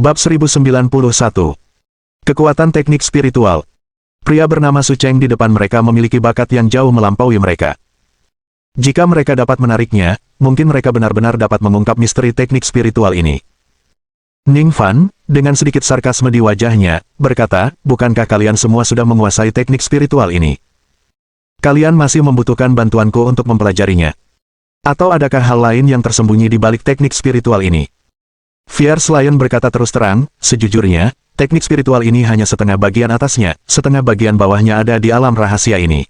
Bab 1091. Kekuatan teknik spiritual. Pria bernama Su Cheng di depan mereka memiliki bakat yang jauh melampaui mereka. Jika mereka dapat menariknya, mungkin mereka benar-benar dapat mengungkap misteri teknik spiritual ini. Ning Fan, dengan sedikit sarkasme di wajahnya, berkata, bukankah kalian semua sudah menguasai teknik spiritual ini? Kalian masih membutuhkan bantuanku untuk mempelajarinya. Atau adakah hal lain yang tersembunyi di balik teknik spiritual ini? Fierce Lion berkata terus terang, sejujurnya, teknik spiritual ini hanya setengah bagian atasnya, setengah bagian bawahnya ada di alam rahasia ini.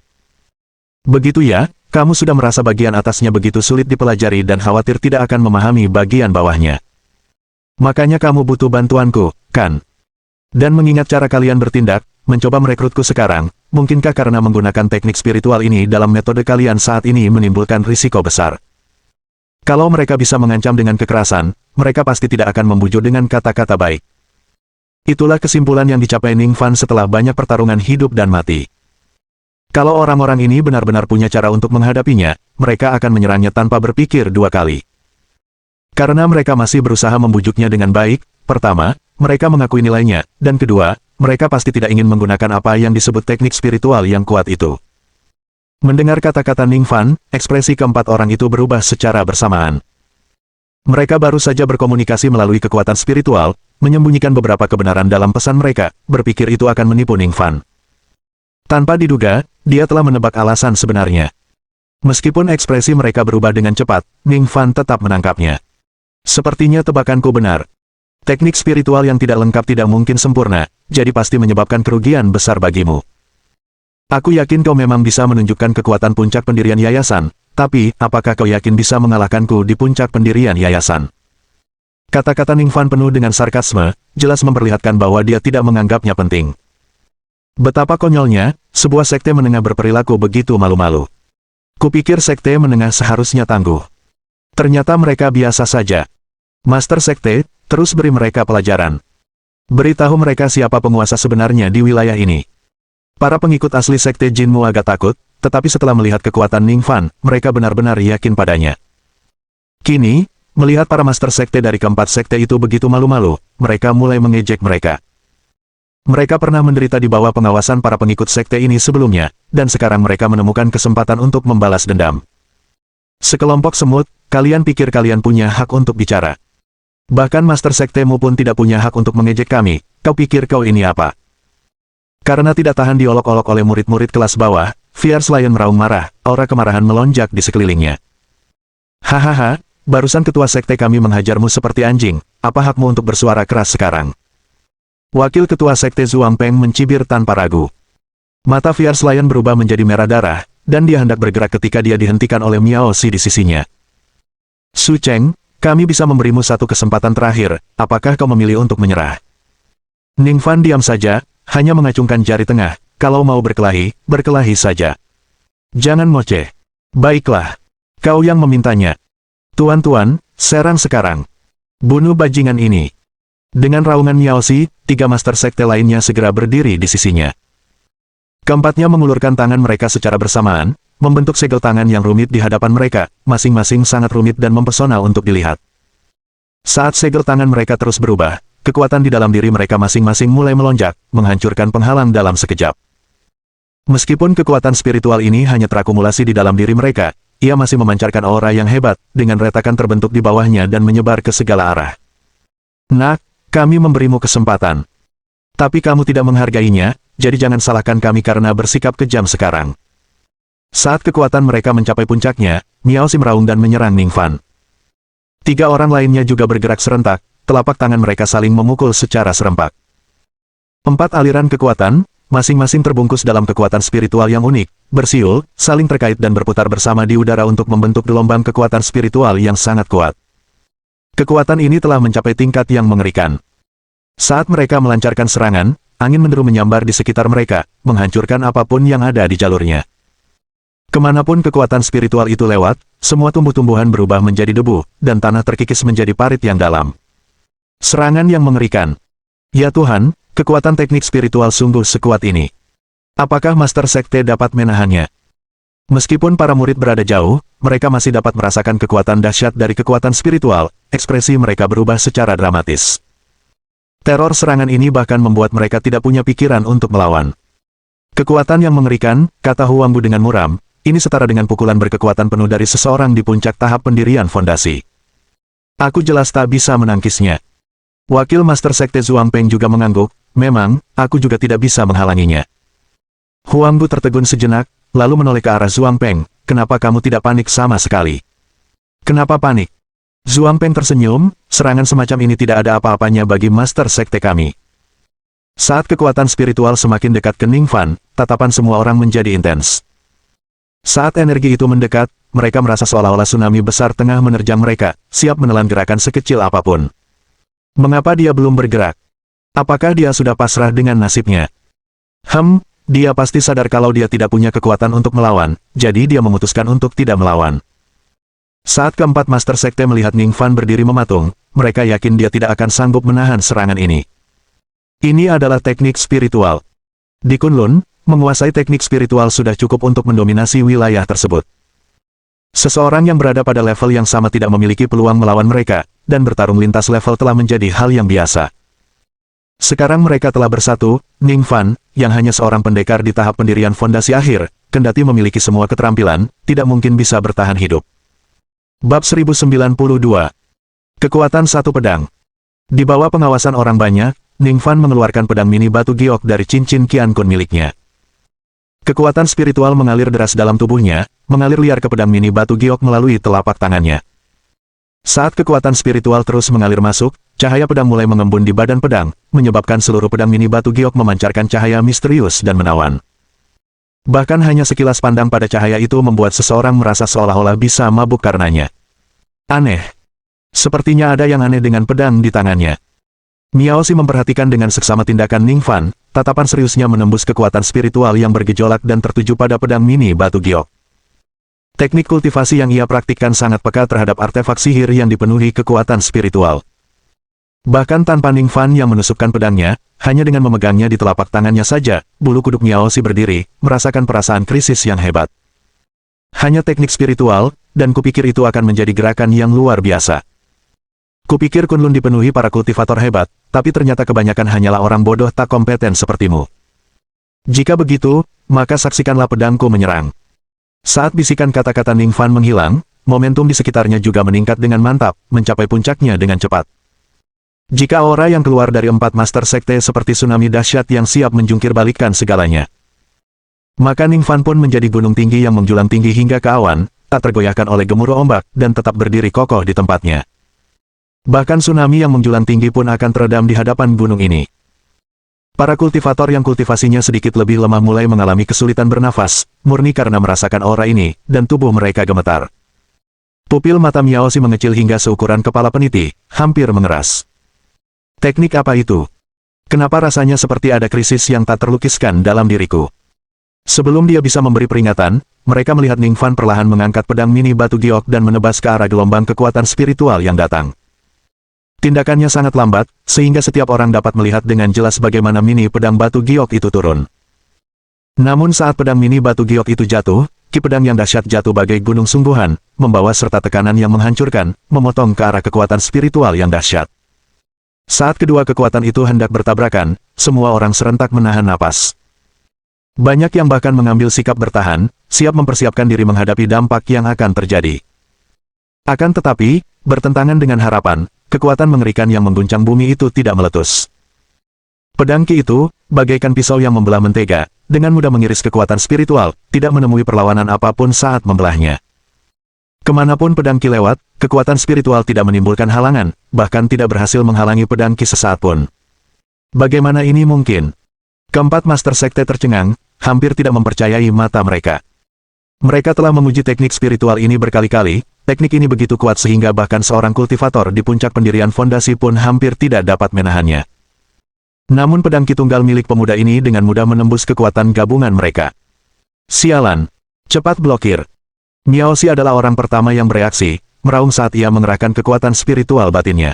Begitu ya, kamu sudah merasa bagian atasnya begitu sulit dipelajari dan khawatir tidak akan memahami bagian bawahnya. Makanya kamu butuh bantuanku, kan? Dan mengingat cara kalian bertindak, mencoba merekrutku sekarang, mungkinkah karena menggunakan teknik spiritual ini dalam metode kalian saat ini menimbulkan risiko besar? Kalau mereka bisa mengancam dengan kekerasan, mereka pasti tidak akan membujuk dengan kata-kata baik. Itulah kesimpulan yang dicapai Ning Fan setelah banyak pertarungan hidup dan mati. Kalau orang-orang ini benar-benar punya cara untuk menghadapinya, mereka akan menyerangnya tanpa berpikir dua kali. Karena mereka masih berusaha membujuknya dengan baik, pertama, mereka mengakui nilainya, dan kedua, mereka pasti tidak ingin menggunakan apa yang disebut teknik spiritual yang kuat itu. Mendengar kata-kata Ning Fan, ekspresi keempat orang itu berubah secara bersamaan. Mereka baru saja berkomunikasi melalui kekuatan spiritual, menyembunyikan beberapa kebenaran dalam pesan mereka, berpikir itu akan menipu Ning Fan. Tanpa diduga, dia telah menebak alasan sebenarnya. Meskipun ekspresi mereka berubah dengan cepat, Ning Fan tetap menangkapnya. Sepertinya tebakanku benar. Teknik spiritual yang tidak lengkap tidak mungkin sempurna, jadi pasti menyebabkan kerugian besar bagimu. Aku yakin kau memang bisa menunjukkan kekuatan puncak pendirian yayasan, tapi, apakah kau yakin bisa mengalahkanku di puncak pendirian yayasan? Kata-kata Ning Fan penuh dengan sarkasme, jelas memperlihatkan bahwa dia tidak menganggapnya penting. Betapa konyolnya, sebuah sekte menengah berperilaku begitu malu-malu. Kupikir sekte menengah seharusnya tangguh. Ternyata mereka biasa saja. Master sekte, terus beri mereka pelajaran. Beritahu mereka siapa penguasa sebenarnya di wilayah ini. Para pengikut asli sekte Jinmu agak takut, tetapi setelah melihat kekuatan Ning Fan, mereka benar-benar yakin padanya. Kini, melihat para master sekte dari keempat sekte itu begitu malu-malu, mereka mulai mengejek mereka. Mereka pernah menderita di bawah pengawasan para pengikut sekte ini sebelumnya, dan sekarang mereka menemukan kesempatan untuk membalas dendam. Sekelompok semut, kalian pikir kalian punya hak untuk bicara. Bahkan master sektemu pun tidak punya hak untuk mengejek kami, kau pikir kau ini apa? Karena tidak tahan diolok-olok oleh murid-murid kelas bawah, Fierce Lion meraung marah, aura kemarahan melonjak di sekelilingnya. Hahaha, barusan ketua sekte kami menghajarmu seperti anjing, apa hakmu untuk bersuara keras sekarang? Wakil ketua sekte Zhuang Peng mencibir tanpa ragu. Mata Fierce Lion berubah menjadi merah darah, dan dia hendak bergerak ketika dia dihentikan oleh Miao Xi di sisinya. Su Cheng, kami bisa memberimu satu kesempatan terakhir, apakah kau memilih untuk menyerah? Ning Fan diam saja, hanya mengacungkan jari tengah, kalau mau berkelahi, berkelahi saja. Jangan ngoceh. Baiklah. Kau yang memintanya. Tuan-tuan, serang sekarang. Bunuh bajingan ini. Dengan raungan Miao Xi, tiga master sekte lainnya segera berdiri di sisinya. Keempatnya mengulurkan tangan mereka secara bersamaan, membentuk segel tangan yang rumit di hadapan mereka, masing-masing sangat rumit dan mempesona untuk dilihat. Saat segel tangan mereka terus berubah, kekuatan di dalam diri mereka masing-masing mulai melonjak, menghancurkan penghalang dalam sekejap. Meskipun kekuatan spiritual ini hanya terakumulasi di dalam diri mereka, ia masih memancarkan aura yang hebat, dengan retakan terbentuk di bawahnya dan menyebar ke segala arah. Nak, kami memberimu kesempatan. Tapi kamu tidak menghargainya, jadi jangan salahkan kami karena bersikap kejam sekarang. Saat kekuatan mereka mencapai puncaknya, Miao Xi meraung dan menyerang Ning Fan. Tiga orang lainnya juga bergerak serentak, telapak tangan mereka saling memukul secara serempak. Empat aliran kekuatan, masing-masing terbungkus dalam kekuatan spiritual yang unik, bersiul, saling terkait dan berputar bersama di udara untuk membentuk gelombang kekuatan spiritual yang sangat kuat. Kekuatan ini telah mencapai tingkat yang mengerikan. Saat mereka melancarkan serangan, angin menderu menyambar di sekitar mereka, menghancurkan apapun yang ada di jalurnya. Kemanapun kekuatan spiritual itu lewat, semua tumbuh-tumbuhan berubah menjadi debu, dan tanah terkikis menjadi parit yang dalam. Serangan yang mengerikan. Ya Tuhan, kekuatan teknik spiritual sungguh sekuat ini. Apakah Master Sekte dapat menahannya? Meskipun para murid berada jauh, mereka masih dapat merasakan kekuatan dahsyat dari kekuatan spiritual, ekspresi mereka berubah secara dramatis. Teror serangan ini bahkan membuat mereka tidak punya pikiran untuk melawan. Kekuatan yang mengerikan, kata Huangbu dengan muram, ini setara dengan pukulan berkekuatan penuh dari seseorang di puncak tahap pendirian fondasi. Aku jelas tak bisa menangkisnya. Wakil Master Sekte Zhuang Peng juga mengangguk, memang, aku juga tidak bisa menghalanginya. Huangbu tertegun sejenak, lalu menoleh ke arah Zhuang Peng, kenapa kamu tidak panik sama sekali? Kenapa panik? Zhuang Peng tersenyum, serangan semacam ini tidak ada apa-apanya bagi Master Sekte kami. Saat kekuatan spiritual semakin dekat ke Ning Fan, tatapan semua orang menjadi intens. Saat energi itu mendekat, mereka merasa seolah-olah tsunami besar tengah menerjang mereka, siap menelan gerakan sekecil apapun. Mengapa dia belum bergerak? Apakah dia sudah pasrah dengan nasibnya? Dia pasti sadar kalau dia tidak punya kekuatan untuk melawan, jadi dia memutuskan untuk tidak melawan. Saat keempat Master Sekte melihat Ning Fan berdiri mematung, mereka yakin dia tidak akan sanggup menahan serangan ini. Ini adalah teknik spiritual. Di Kunlun, menguasai teknik spiritual sudah cukup untuk mendominasi wilayah tersebut. Seseorang yang berada pada level yang sama tidak memiliki peluang melawan mereka, dan bertarung lintas level telah menjadi hal yang biasa. Sekarang mereka telah bersatu, Ning Fan, yang hanya seorang pendekar di tahap pendirian fondasi akhir, kendati memiliki semua keterampilan, tidak mungkin bisa bertahan hidup. Bab 1092. Kekuatan satu pedang. Di bawah pengawasan orang banyak, Ning Fan mengeluarkan pedang mini batu giok dari cincin Qian Kun miliknya. Kekuatan spiritual mengalir deras dalam tubuhnya, mengalir liar ke pedang mini batu giok melalui telapak tangannya. Saat kekuatan spiritual terus mengalir masuk, cahaya pedang mulai mengembun di badan pedang, menyebabkan seluruh pedang mini batu giok memancarkan cahaya misterius dan menawan. Bahkan hanya sekilas pandang pada cahaya itu membuat seseorang merasa seolah-olah bisa mabuk karenanya. Aneh. Sepertinya ada yang aneh dengan pedang di tangannya. Miao Xi memperhatikan dengan seksama tindakan Ning Fan, tatapan seriusnya menembus kekuatan spiritual yang bergejolak dan tertuju pada pedang mini batu giok. Teknik kultivasi yang ia praktikkan sangat peka terhadap artefak sihir yang dipenuhi kekuatan spiritual. Bahkan tanpa Ning Fan yang menusukkan pedangnya, hanya dengan memegangnya di telapak tangannya saja, bulu kuduk Miao Xi berdiri, merasakan perasaan krisis yang hebat. Hanya teknik spiritual, dan kupikir itu akan menjadi gerakan yang luar biasa. Kupikir Kunlun dipenuhi para kultivator hebat, tapi ternyata kebanyakan hanyalah orang bodoh tak kompeten sepertimu. Jika begitu, maka saksikanlah pedangku menyerang. Saat bisikan kata-kata Ning Fan menghilang, momentum di sekitarnya juga meningkat dengan mantap, mencapai puncaknya dengan cepat. Jika aura yang keluar dari empat Master Sekte seperti tsunami dahsyat yang siap menjungkir balikkan segalanya, maka Ning Fan pun menjadi gunung tinggi yang menjulang tinggi hingga ke awan, tak tergoyahkan oleh gemuruh ombak, dan tetap berdiri kokoh di tempatnya. Bahkan tsunami yang menjulang tinggi pun akan teredam di hadapan gunung ini. Para kultivator yang kultivasinya sedikit lebih lemah mulai mengalami kesulitan bernafas, murni karena merasakan aura ini, dan tubuh mereka gemetar. Pupil mata Miao Xi mengecil hingga seukuran kepala peniti, hampir mengeras. Teknik apa itu? Kenapa rasanya seperti ada krisis yang tak terlukiskan dalam diriku? Sebelum dia bisa memberi peringatan, mereka melihat Ning Fan perlahan mengangkat pedang mini batu giok dan menebas ke arah gelombang kekuatan spiritual yang datang. Tindakannya sangat lambat, sehingga setiap orang dapat melihat dengan jelas bagaimana mini pedang batu giok itu turun. Namun saat pedang mini batu giok itu jatuh, ki pedang yang dahsyat jatuh bagai gunung sungguhan, membawa serta tekanan yang menghancurkan, memotong ke arah kekuatan spiritual yang dahsyat. Saat kedua kekuatan itu hendak bertabrakan, semua orang serentak menahan napas. Banyak yang bahkan mengambil sikap bertahan, siap mempersiapkan diri menghadapi dampak yang akan terjadi. Akan tetapi, bertentangan dengan harapan, kekuatan mengerikan yang mengguncang bumi itu tidak meletus. Pedang Ki itu, bagaikan pisau yang membelah mentega, dengan mudah mengiris kekuatan spiritual, tidak menemui perlawanan apapun saat membelahnya. Kemanapun pedang Ki lewat, kekuatan spiritual tidak menimbulkan halangan, bahkan tidak berhasil menghalangi pedang Ki sesaat pun. Bagaimana ini mungkin? Keempat Master Sekte tercengang, hampir tidak mempercayai mata mereka. Mereka telah menguji teknik spiritual ini berkali-kali, teknik ini begitu kuat sehingga bahkan seorang kultivator di puncak pendirian fondasi pun hampir tidak dapat menahannya. Namun pedang Ki tunggal milik pemuda ini dengan mudah menembus kekuatan gabungan mereka. Sialan! Cepat blokir! Miao Xi adalah orang pertama yang bereaksi, meraung saat ia mengerahkan kekuatan spiritual batinnya.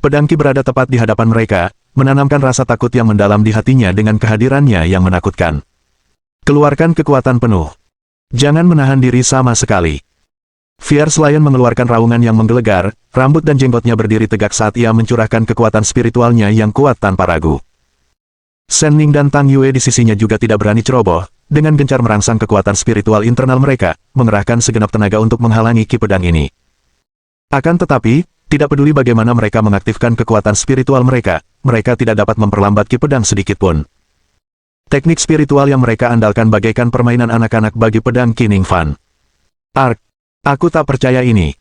Pedang Ki berada tepat di hadapan mereka, menanamkan rasa takut yang mendalam di hatinya dengan kehadirannya yang menakutkan. Keluarkan kekuatan penuh. Jangan menahan diri sama sekali. Fierce Lion mengeluarkan raungan yang menggelegar, rambut dan jenggotnya berdiri tegak saat ia mencurahkan kekuatan spiritualnya yang kuat tanpa ragu. Shen Ning dan Tang Yue di sisinya juga tidak berani ceroboh, dengan gencar merangsang kekuatan spiritual internal mereka, mengerahkan segenap tenaga untuk menghalangi ki pedang ini. Akan tetapi, tidak peduli bagaimana mereka mengaktifkan kekuatan spiritual mereka, mereka tidak dapat memperlambat ki pedang sedikitpun. Teknik spiritual yang mereka andalkan bagaikan permainan anak-anak bagi pedang Qi Ningfan. Ark! Aku tak percaya ini.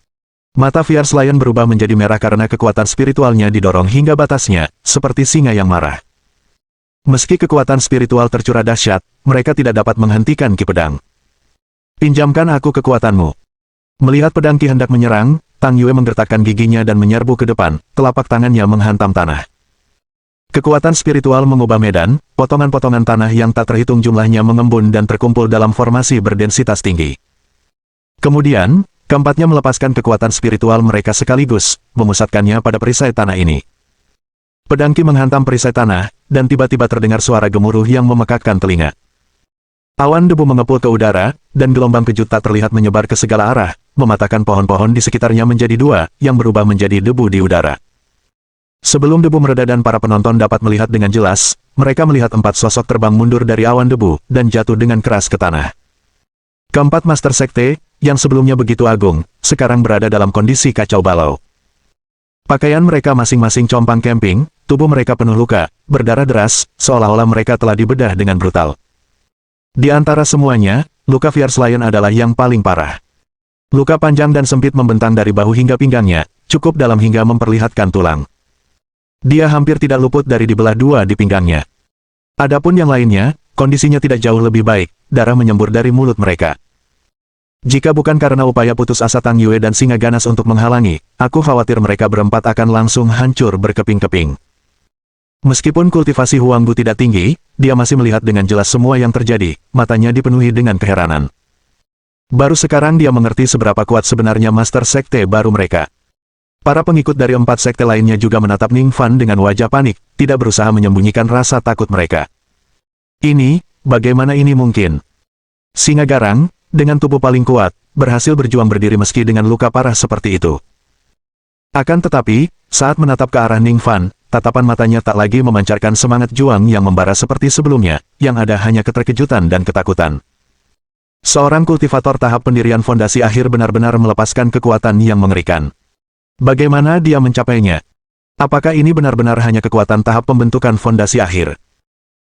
Mata Fierce Lion berubah menjadi merah karena kekuatan spiritualnya didorong hingga batasnya, seperti singa yang marah. Meski kekuatan spiritual tercurah dahsyat, mereka tidak dapat menghentikan ki pedang. Pinjamkan aku kekuatanmu. Melihat pedang Qi hendak menyerang, Tang Yue menggertakkan giginya dan menyerbu ke depan, telapak tangannya menghantam tanah. Kekuatan spiritual mengubah medan, potongan-potongan tanah yang tak terhitung jumlahnya mengembun dan terkumpul dalam formasi berdensitas tinggi. Kemudian, keempatnya melepaskan kekuatan spiritual mereka sekaligus, memusatkannya pada perisai tanah ini. Pedang Qi menghantam perisai tanah, dan tiba-tiba terdengar suara gemuruh yang memekakkan telinga. Awan debu mengepul ke udara, dan gelombang kejut tak terlihat menyebar ke segala arah, mematahkan pohon-pohon di sekitarnya menjadi dua, yang berubah menjadi debu di udara. Sebelum debu mereda dan para penonton dapat melihat dengan jelas, mereka melihat 4 sosok terbang mundur dari awan debu, dan jatuh dengan keras ke tanah. Keempat Master Sekte, yang sebelumnya begitu agung, sekarang berada dalam kondisi kacau balau. Pakaian mereka masing-masing compang camping, tubuh mereka penuh luka, berdarah deras, seolah-olah mereka telah dibedah dengan brutal. Di antara semuanya, luka Fierce Lion adalah yang paling parah. Luka panjang dan sempit membentang dari bahu hingga pinggangnya, cukup dalam hingga memperlihatkan tulang. Dia hampir tidak luput dari dibelah dua di pinggangnya. Adapun yang lainnya, kondisinya tidak jauh lebih baik, darah menyembur dari mulut mereka. Jika bukan karena upaya putus asa Tang Yue dan singa ganas untuk menghalangi, aku khawatir mereka berempat akan langsung hancur berkeping-keping. Meskipun kultivasi Huang Bu tidak tinggi, dia masih melihat dengan jelas semua yang terjadi, matanya dipenuhi dengan keheranan. Baru sekarang dia mengerti seberapa kuat sebenarnya Master Sekte baru mereka. Para pengikut dari 4 sekte lainnya juga menatap Ningfan dengan wajah panik, tidak berusaha menyembunyikan rasa takut mereka. Ini, bagaimana ini mungkin? Singa garang, dengan tubuh paling kuat, berhasil berjuang berdiri meski dengan luka parah seperti itu. Akan tetapi, saat menatap ke arah Ningfan, tatapan matanya tak lagi memancarkan semangat juang yang membara seperti sebelumnya, yang ada hanya keterkejutan dan ketakutan. Seorang kultivator tahap pendirian fondasi akhir benar-benar melepaskan kekuatan yang mengerikan. Bagaimana dia mencapainya? Apakah ini benar-benar hanya kekuatan tahap pembentukan fondasi akhir?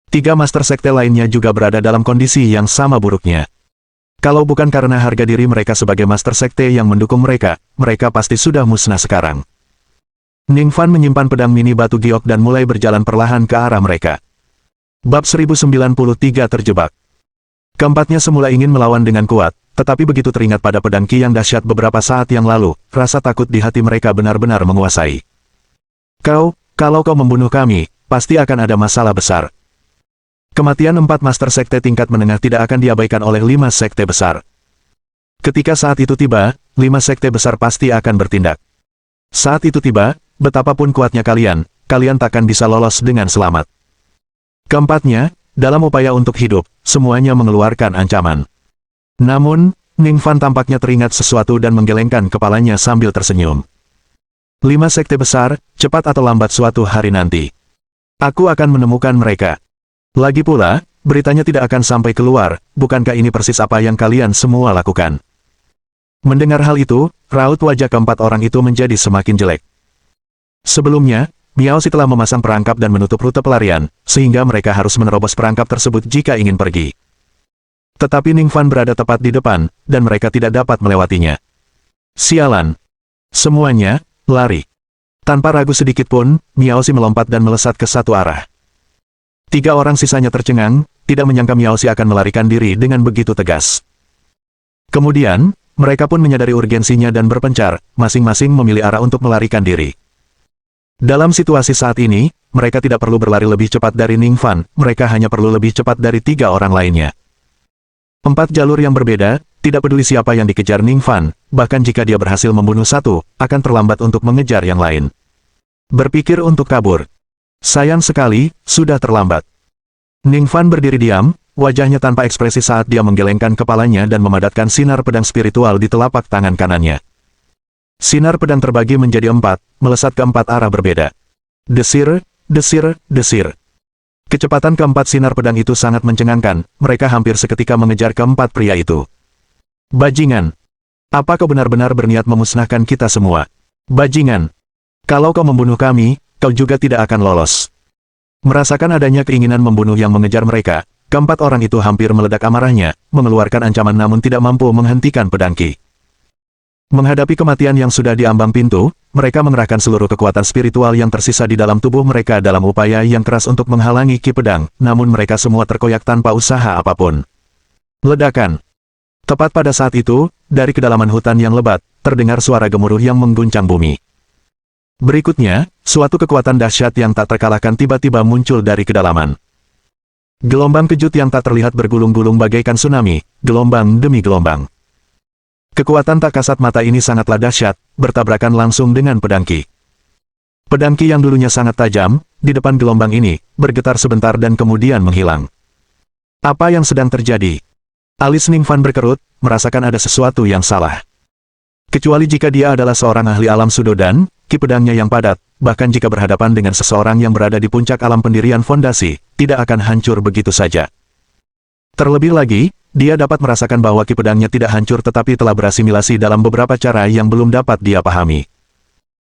3 Master Sekte lainnya juga berada dalam kondisi yang sama buruknya. Kalau bukan karena harga diri mereka sebagai Master Sekte yang mendukung mereka, mereka pasti sudah musnah sekarang. Ningfan menyimpan pedang mini batu giok dan mulai berjalan perlahan ke arah mereka. Bab 1093 terjebak. Keempatnya semula ingin melawan dengan kuat, tetapi begitu teringat pada pedang Qi yang dahsyat beberapa saat yang lalu, rasa takut di hati mereka benar-benar menguasai. Kalau kau membunuh kami, pasti akan ada masalah besar. Kematian 4 Master Sekte tingkat menengah tidak akan diabaikan oleh 5 sekte besar. Ketika saat itu tiba, 5 sekte besar pasti akan bertindak. Saat itu tiba, betapapun kuatnya kalian takkan bisa lolos dengan selamat. Keempatnya, dalam upaya untuk hidup, semuanya mengeluarkan ancaman. Namun, Ningfan tampaknya teringat sesuatu dan menggelengkan kepalanya sambil tersenyum. 5 sekte besar, cepat atau lambat suatu hari nanti. Aku akan menemukan mereka. Lagi pula, beritanya tidak akan sampai keluar, bukankah ini persis apa yang kalian semua lakukan? Mendengar hal itu, raut wajah keempat orang itu menjadi semakin jelek. Sebelumnya, Miao Xi telah memasang perangkap dan menutup rute pelarian, sehingga mereka harus menerobos perangkap tersebut jika ingin pergi. Tetapi Ningfan berada tepat di depan, dan mereka tidak dapat melewatinya. Sialan! Semuanya, lari! Tanpa ragu sedikit pun, Miao Xi melompat dan melesat ke satu arah. 3 orang sisanya tercengang, tidak menyangka Miao Xi akan melarikan diri dengan begitu tegas. Kemudian, mereka pun menyadari urgensinya dan berpencar, masing-masing memilih arah untuk melarikan diri. Dalam situasi saat ini, mereka tidak perlu berlari lebih cepat dari Ningfan, mereka hanya perlu lebih cepat dari 3 orang lainnya. 4 jalur yang berbeda, tidak peduli siapa yang dikejar Ningfan, bahkan jika dia berhasil membunuh satu, akan terlambat untuk mengejar yang lain. Berpikir untuk kabur. Sayang sekali, sudah terlambat. Ningfan berdiri diam, wajahnya tanpa ekspresi saat dia menggelengkan kepalanya dan memadatkan sinar pedang spiritual di telapak tangan kanannya. Sinar pedang terbagi menjadi 4, melesat ke 4 arah berbeda. Desir, desir, desir. Kecepatan keempat sinar pedang itu sangat mencengangkan, mereka hampir seketika mengejar keempat pria itu. Bajingan! Apa kau benar-benar berniat memusnahkan kita semua? Bajingan! Kalau kau membunuh kami, kau juga tidak akan lolos. Merasakan adanya keinginan membunuh yang mengejar mereka, keempat orang itu hampir meledak amarahnya, mengeluarkan ancaman namun tidak mampu menghentikan pedang Ki. Menghadapi kematian yang sudah diambang pintu, mereka mengerahkan seluruh kekuatan spiritual yang tersisa di dalam tubuh mereka dalam upaya yang keras untuk menghalangi Ki pedang, namun mereka semua terkoyak tanpa usaha apapun. Ledakan. Tepat pada saat itu, dari kedalaman hutan yang lebat, terdengar suara gemuruh yang mengguncang bumi. Berikutnya, suatu kekuatan dahsyat yang tak terkalahkan tiba-tiba muncul dari kedalaman. Gelombang kejut yang tak terlihat bergulung-gulung bagaikan tsunami, gelombang demi gelombang. Kekuatan tak kasat mata ini sangatlah dahsyat, bertabrakan langsung dengan pedang Ki. Pedang Ki yang dulunya sangat tajam, di depan gelombang ini, bergetar sebentar dan kemudian menghilang. Apa yang sedang terjadi? Alis Ningfan berkerut, merasakan ada sesuatu yang salah. Kecuali jika dia adalah seorang ahli alam Sudodan, Ki pedangnya yang padat, bahkan jika berhadapan dengan seseorang yang berada di puncak alam pendirian fondasi, tidak akan hancur begitu saja. Terlebih lagi, dia dapat merasakan bahwa Ki pedangnya tidak hancur tetapi telah berasimilasi dalam beberapa cara yang belum dapat dia pahami.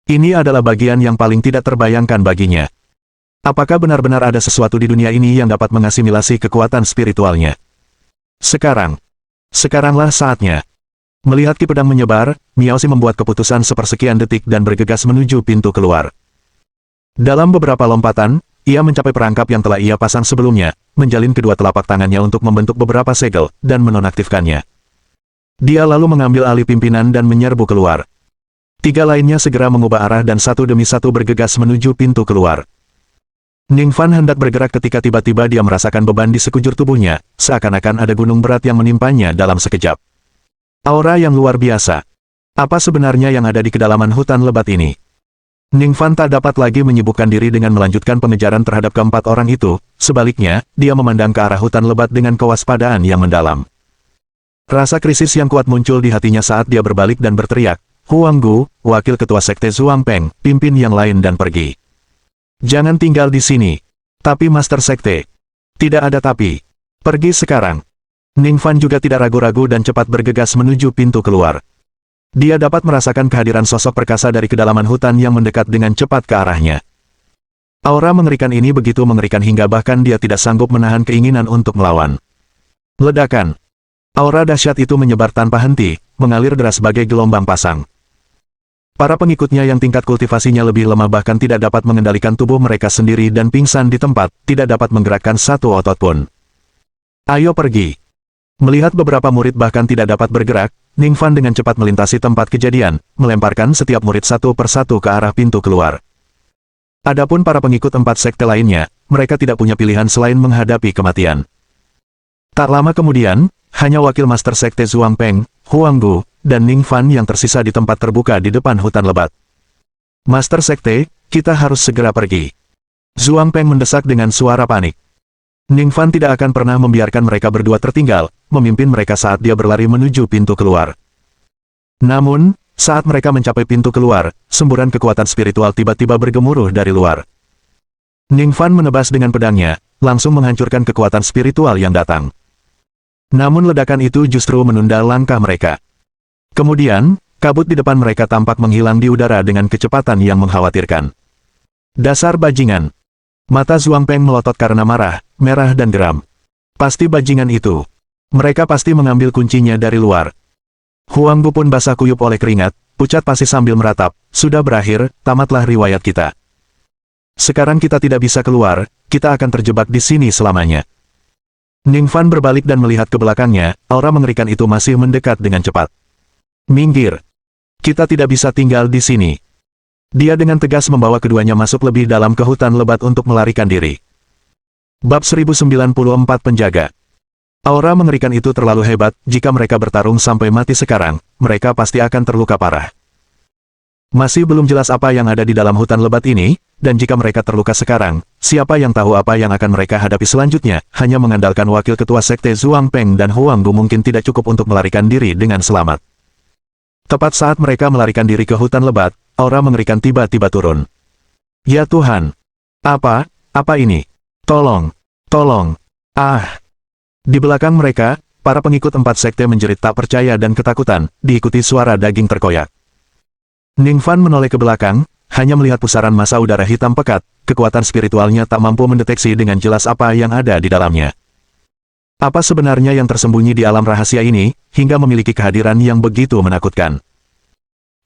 Ini adalah bagian yang paling tidak terbayangkan baginya. Apakah benar-benar ada sesuatu di dunia ini yang dapat mengasimilasi kekuatan spiritualnya? Sekaranglah saatnya. Melihat Ki pedang menyebar, Miao Xi membuat keputusan sepersekian detik dan bergegas menuju pintu keluar. Dalam beberapa lompatan, ia mencapai perangkap yang telah ia pasang sebelumnya, menjalin kedua telapak tangannya untuk membentuk beberapa segel, dan menonaktifkannya. Dia lalu mengambil alih pimpinan dan menyerbu keluar. 3 lainnya segera mengubah arah dan satu demi satu bergegas menuju pintu keluar. Ningfan hendak bergerak ketika tiba-tiba dia merasakan beban di sekujur tubuhnya, seakan-akan ada gunung berat yang menimpanya dalam sekejap. Aura yang luar biasa. Apa sebenarnya yang ada di kedalaman hutan lebat ini? Ningfan tak dapat lagi menyibukkan diri dengan melanjutkan pengejaran terhadap keempat orang itu, sebaliknya, dia memandang ke arah hutan lebat dengan kewaspadaan yang mendalam. Rasa krisis yang kuat muncul di hatinya saat dia berbalik dan berteriak, "Huang Gu, wakil ketua sekte Zhuang Peng, pimpin yang lain dan pergi. Jangan tinggal di sini." "Tapi Master Sekte." "Tidak ada tapi. Pergi sekarang." Ningfan juga tidak ragu-ragu dan cepat bergegas menuju pintu keluar. Dia dapat merasakan kehadiran sosok perkasa dari kedalaman hutan yang mendekat dengan cepat ke arahnya. Aura mengerikan ini begitu mengerikan hingga bahkan dia tidak sanggup menahan keinginan untuk melawan. Ledakan. Aura dahsyat itu menyebar tanpa henti, mengalir deras sebagai gelombang pasang. Para pengikutnya yang tingkat kultivasinya lebih lemah bahkan tidak dapat mengendalikan tubuh mereka sendiri dan pingsan di tempat, tidak dapat menggerakkan satu otot pun. "Ayo pergi." Melihat beberapa murid bahkan tidak dapat bergerak, Ningfan dengan cepat melintasi tempat kejadian, melemparkan setiap murid satu persatu ke arah pintu keluar. Adapun para pengikut 4 sekte lainnya, mereka tidak punya pilihan selain menghadapi kematian. Tak lama kemudian, hanya wakil Master Sekte Zhuang Peng, Huang Gu, dan Ningfan yang tersisa di tempat terbuka di depan hutan lebat. "Master Sekte, kita harus segera pergi." Zhuang Peng mendesak dengan suara panik. Ningfan tidak akan pernah membiarkan mereka berdua tertinggal, memimpin mereka saat dia berlari menuju pintu keluar. Namun, saat mereka mencapai pintu keluar, semburan kekuatan spiritual tiba-tiba bergemuruh dari luar. Ningfan menebas dengan pedangnya, langsung menghancurkan kekuatan spiritual yang datang. Namun ledakan itu justru menunda langkah mereka. Kemudian, kabut di depan mereka tampak menghilang di udara dengan kecepatan yang mengkhawatirkan. "Dasar bajingan!" Mata Zhuang Peng melotot karena marah, merah dan geram. Pasti bajingan itu. Mereka pasti mengambil kuncinya dari luar. Huang Gu pun basah kuyup oleh keringat, pucat pasti sambil meratap, "Sudah berakhir, tamatlah riwayat kita. Sekarang kita tidak bisa keluar, kita akan terjebak di sini selamanya." Ningfan berbalik dan melihat ke belakangnya, aura mengerikan itu masih mendekat dengan cepat. "Minggir. Kita tidak bisa tinggal di sini." Dia dengan tegas membawa keduanya masuk lebih dalam ke hutan lebat untuk melarikan diri. Bab 1094 Penjaga. Aura mengerikan itu terlalu hebat, jika mereka bertarung sampai mati sekarang, mereka pasti akan terluka parah. Masih belum jelas apa yang ada di dalam hutan lebat ini, dan jika mereka terluka sekarang, siapa yang tahu apa yang akan mereka hadapi selanjutnya, hanya mengandalkan wakil ketua sekte Zhuang Peng dan Huang Bu mungkin tidak cukup untuk melarikan diri dengan selamat. Tepat saat mereka melarikan diri ke hutan lebat, aura mengerikan tiba-tiba turun. Ya Tuhan! Apa ini? Tolong! Tolong! Ah! Di belakang mereka, para pengikut 4 sekte menjerit tak percaya dan ketakutan, diikuti suara daging terkoyak. Ning Fan menoleh ke belakang, hanya melihat pusaran massa udara hitam pekat, kekuatan spiritualnya tak mampu mendeteksi dengan jelas apa yang ada di dalamnya. Apa sebenarnya yang tersembunyi di alam rahasia ini, hingga memiliki kehadiran yang begitu menakutkan?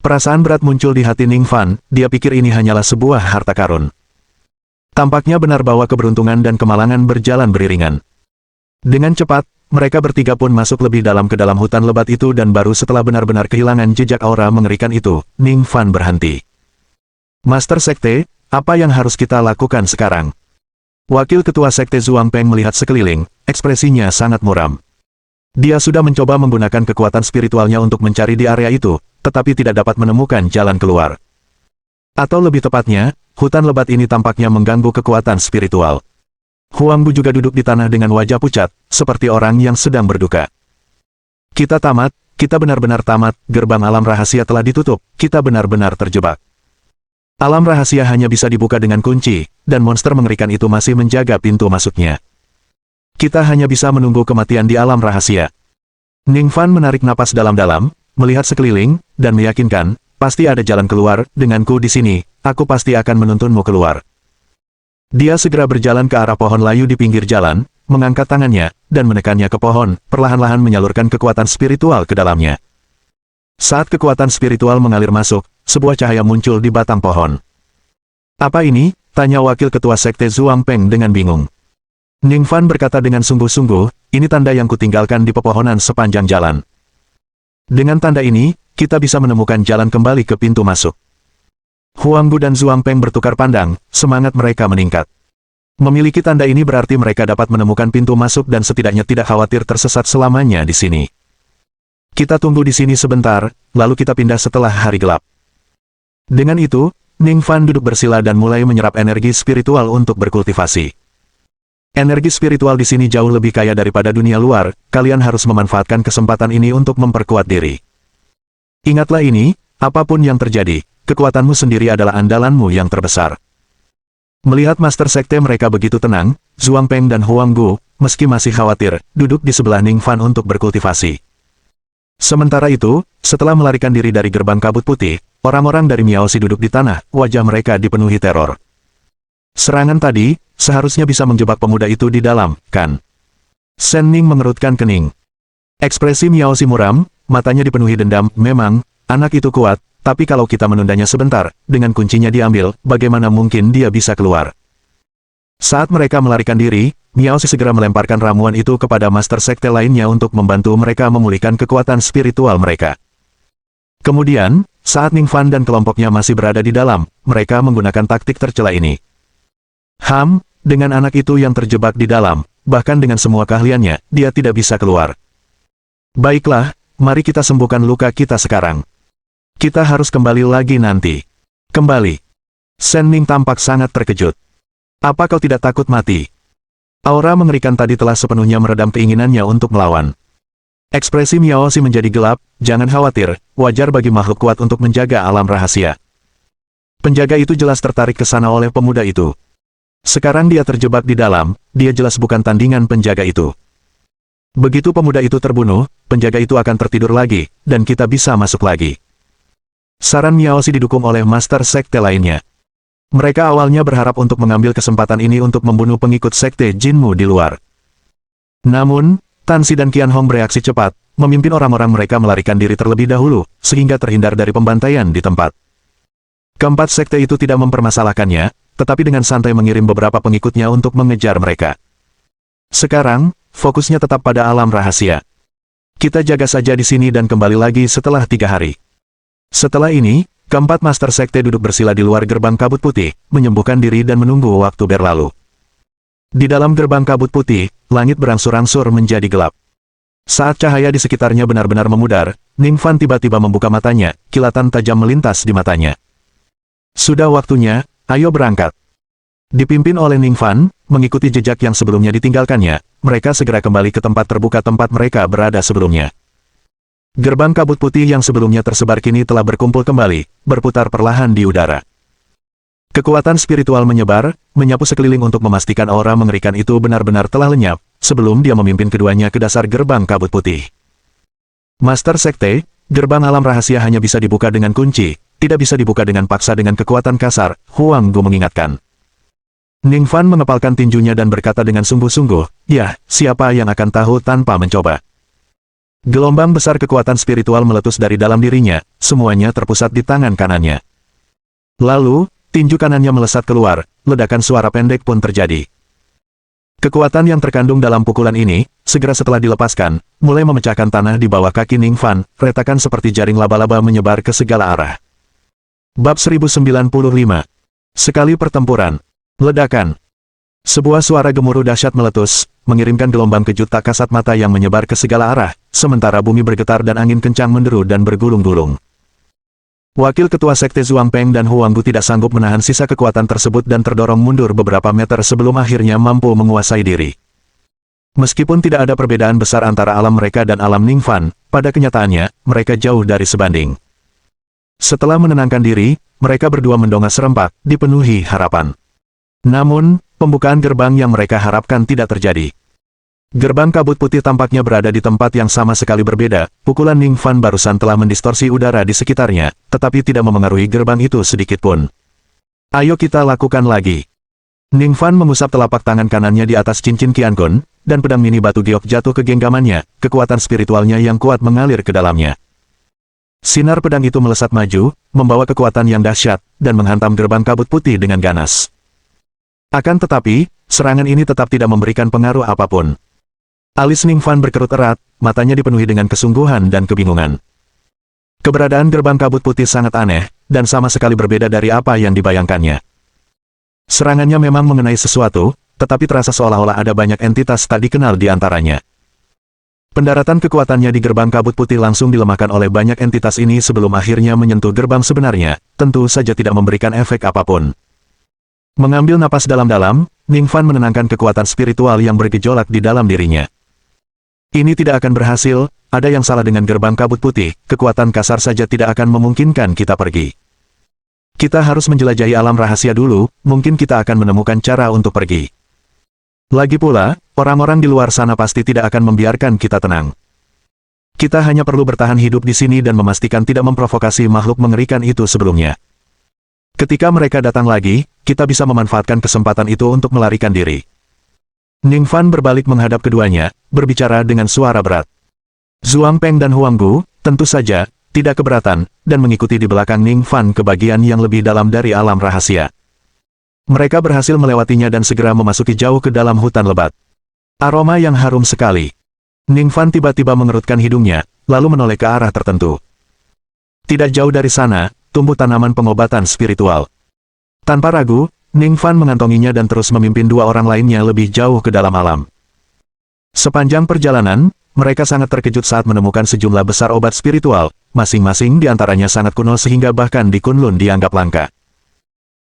Perasaan berat muncul di hati Ning Fan, dia pikir ini hanyalah sebuah harta karun. Tampaknya benar bahwa keberuntungan dan kemalangan berjalan beriringan. Dengan cepat, mereka bertiga pun masuk lebih dalam ke dalam hutan lebat itu dan baru setelah benar-benar kehilangan jejak aura mengerikan itu, Ning Fan berhenti. Master Sekte, apa yang harus kita lakukan sekarang? Wakil Ketua Sekte Zhuang Peng melihat sekeliling, ekspresinya sangat muram. Dia sudah mencoba menggunakan kekuatan spiritualnya untuk mencari di area itu, tetapi tidak dapat menemukan jalan keluar. Atau lebih tepatnya, hutan lebat ini tampaknya mengganggu kekuatan spiritual. Huang Bu juga duduk di tanah dengan wajah pucat, seperti orang yang sedang berduka. Kita tamat, kita benar-benar tamat, gerbang alam rahasia telah ditutup, kita benar-benar terjebak. Alam rahasia hanya bisa dibuka dengan kunci, dan monster mengerikan itu masih menjaga pintu masuknya. Kita hanya bisa menunggu kematian di alam rahasia. Ning Fan menarik napas dalam-dalam, melihat sekeliling, dan meyakinkan, pasti ada jalan keluar, denganku di sini, aku pasti akan menuntunmu keluar. Dia segera berjalan ke arah pohon layu di pinggir jalan, mengangkat tangannya, dan menekannya ke pohon, perlahan-lahan menyalurkan kekuatan spiritual ke dalamnya. Saat kekuatan spiritual mengalir masuk, sebuah cahaya muncul di batang pohon. Apa ini? Tanya wakil ketua sekte Zhuang Peng dengan bingung. Ning Fan berkata dengan sungguh-sungguh, ini tanda yang kutinggalkan di pepohonan sepanjang jalan. Dengan tanda ini, kita bisa menemukan jalan kembali ke pintu masuk. Huang Bu dan Zhuang Peng bertukar pandang, semangat mereka meningkat. Memiliki tanda ini berarti mereka dapat menemukan pintu masuk dan setidaknya tidak khawatir tersesat selamanya di sini. Kita tunggu di sini sebentar, lalu kita pindah setelah hari gelap. Dengan itu, Ning Fan duduk bersila dan mulai menyerap energi spiritual untuk berkultivasi. Energi spiritual di sini jauh lebih kaya daripada dunia luar, kalian harus memanfaatkan kesempatan ini untuk memperkuat diri. Ingatlah ini, apapun yang terjadi, kekuatanmu sendiri adalah andalanmu yang terbesar. Melihat Master Sekte mereka begitu tenang, Zhuang Peng dan Huang Gu, meski masih khawatir, duduk di sebelah Ning Fan untuk berkultivasi. Sementara itu, setelah melarikan diri dari gerbang kabut putih, orang-orang dari Miaoxi duduk di tanah, wajah mereka dipenuhi teror. Serangan tadi, seharusnya bisa menjebak pemuda itu di dalam, kan? Shen Ning mengerutkan kening. Ekspresi Miaoxi muram, matanya dipenuhi dendam, memang, anak itu kuat, tapi kalau kita menundanya sebentar, dengan kuncinya diambil, bagaimana mungkin dia bisa keluar? Saat mereka melarikan diri, Miaoxi segera melemparkan ramuan itu kepada Master Sekte lainnya untuk membantu mereka memulihkan kekuatan spiritual mereka. Kemudian, saat Ning Fan dan kelompoknya masih berada di dalam, mereka menggunakan taktik tercela ini. Dengan anak itu yang terjebak di dalam, bahkan dengan semua keahliannya, dia tidak bisa keluar. Baiklah, mari kita sembuhkan luka kita sekarang. Kita harus kembali lagi nanti. Kembali. Shen Ning tampak sangat terkejut. Apa kau tidak takut mati? Aura mengerikan tadi telah sepenuhnya meredam keinginannya untuk melawan. Ekspresi Miaoxi menjadi gelap, jangan khawatir, wajar bagi makhluk kuat untuk menjaga alam rahasia. Penjaga itu jelas tertarik ke sana oleh pemuda itu. Sekarang dia terjebak di dalam, dia jelas bukan tandingan penjaga itu. Begitu pemuda itu terbunuh, penjaga itu akan tertidur lagi, dan kita bisa masuk lagi. Saran Miaoxi didukung oleh Master Sekte lainnya. Mereka awalnya berharap untuk mengambil kesempatan ini untuk membunuh pengikut Sekte Jinmu di luar. Namun, Tan Xi dan Qian Hong bereaksi cepat, memimpin orang-orang mereka melarikan diri terlebih dahulu, sehingga terhindar dari pembantaian di tempat. Keempat sekte itu tidak mempermasalahkannya, tetapi dengan santai mengirim beberapa pengikutnya untuk mengejar mereka. Sekarang, fokusnya tetap pada alam rahasia. Kita jaga saja di sini dan kembali lagi setelah 3 hari. Setelah ini, keempat Master Sekte duduk bersila di luar gerbang kabut putih, menyembuhkan diri dan menunggu waktu berlalu. Di dalam gerbang kabut putih, langit berangsur-angsur menjadi gelap. Saat cahaya di sekitarnya benar-benar memudar, Ning Fan tiba-tiba membuka matanya, kilatan tajam melintas di matanya. Sudah waktunya, ayo berangkat. Dipimpin oleh Ning Fan, mengikuti jejak yang sebelumnya ditinggalkannya, mereka segera kembali ke tempat terbuka tempat mereka berada sebelumnya. Gerbang kabut putih yang sebelumnya tersebar kini telah berkumpul kembali, berputar perlahan di udara. Kekuatan spiritual menyebar, menyapu sekeliling untuk memastikan aura mengerikan itu benar-benar telah lenyap, sebelum dia memimpin keduanya ke dasar gerbang kabut putih. Master Sekte, gerbang alam rahasia hanya bisa dibuka dengan kunci, tidak bisa dibuka dengan paksa dengan kekuatan kasar, Huang Gu mengingatkan. Ning Fan mengepalkan tinjunya dan berkata dengan sungguh-sungguh, ya, siapa yang akan tahu tanpa mencoba. Gelombang besar kekuatan spiritual meletus dari dalam dirinya, semuanya terpusat di tangan kanannya. Lalu, tinju kanannya melesat keluar, ledakan suara pendek pun terjadi. Kekuatan yang terkandung dalam pukulan ini, segera setelah dilepaskan, mulai memecahkan tanah di bawah kaki Ning Fan, retakan seperti jaring laba-laba menyebar ke segala arah. Bab 1095. Sekali pertempuran. Ledakan. Sebuah suara gemuruh dahsyat meletus, mengirimkan gelombang kejut tak kasat mata yang menyebar ke segala arah, sementara bumi bergetar dan angin kencang menderu dan bergulung-gulung. Wakil Ketua Sekte Zhuang Peng dan Huang Gu tidak sanggup menahan sisa kekuatan tersebut dan terdorong mundur beberapa meter sebelum akhirnya mampu menguasai diri. Meskipun tidak ada perbedaan besar antara alam mereka dan alam Ning Fan, pada kenyataannya, mereka jauh dari sebanding. Setelah menenangkan diri, mereka berdua mendongak serempak, dipenuhi harapan. Namun, pembukaan gerbang yang mereka harapkan tidak terjadi. Gerbang kabut putih tampaknya berada di tempat yang sama sekali berbeda, pukulan Ning Fan barusan telah mendistorsi udara di sekitarnya, tetapi tidak memengaruhi gerbang itu sedikitpun. Ayo kita lakukan lagi. Ning Fan mengusap telapak tangan kanannya di atas cincin Qiankun, dan pedang mini batu giok jatuh ke genggamannya, kekuatan spiritualnya yang kuat mengalir ke dalamnya. Sinar pedang itu melesat maju, membawa kekuatan yang dahsyat, dan menghantam gerbang kabut putih dengan ganas. Akan tetapi, serangan ini tetap tidak memberikan pengaruh apapun. Alis Ning Fan berkerut erat, matanya dipenuhi dengan kesungguhan dan kebingungan. Keberadaan gerbang kabut putih sangat aneh, dan sama sekali berbeda dari apa yang dibayangkannya. Serangannya memang mengenai sesuatu, tetapi terasa seolah-olah ada banyak entitas tak dikenal di antaranya. Pendaratan kekuatannya di gerbang kabut putih langsung dilemahkan oleh banyak entitas ini sebelum akhirnya menyentuh gerbang sebenarnya, tentu saja tidak memberikan efek apapun. Mengambil napas dalam-dalam, Ning Fan menenangkan kekuatan spiritual yang bergejolak di dalam dirinya. Ini tidak akan berhasil, ada yang salah dengan gerbang kabut putih, kekuatan kasar saja tidak akan memungkinkan kita pergi. Kita harus menjelajahi alam rahasia dulu, mungkin kita akan menemukan cara untuk pergi. Lagi pula, orang-orang di luar sana pasti tidak akan membiarkan kita tenang. Kita hanya perlu bertahan hidup di sini dan memastikan tidak memprovokasi makhluk mengerikan itu sebelumnya. Ketika mereka datang lagi, kita bisa memanfaatkan kesempatan itu untuk melarikan diri. Ning Fan berbalik menghadap keduanya, berbicara dengan suara berat. Zhuang Peng dan Huang Gu, tentu saja, tidak keberatan, dan mengikuti di belakang Ning Fan ke bagian yang lebih dalam dari alam rahasia. Mereka berhasil melewatinya dan segera memasuki jauh ke dalam hutan lebat. Aroma yang harum sekali. Ning Fan tiba-tiba mengerutkan hidungnya, lalu menoleh ke arah tertentu. Tidak jauh dari sana, tumbuh tanaman pengobatan spiritual. Tanpa ragu, Ning Fan mengantonginya dan terus memimpin dua orang lainnya lebih jauh ke dalam alam. Sepanjang perjalanan, mereka sangat terkejut saat menemukan sejumlah besar obat spiritual, masing-masing di antaranya sangat kuno sehingga bahkan di Kunlun dianggap langka.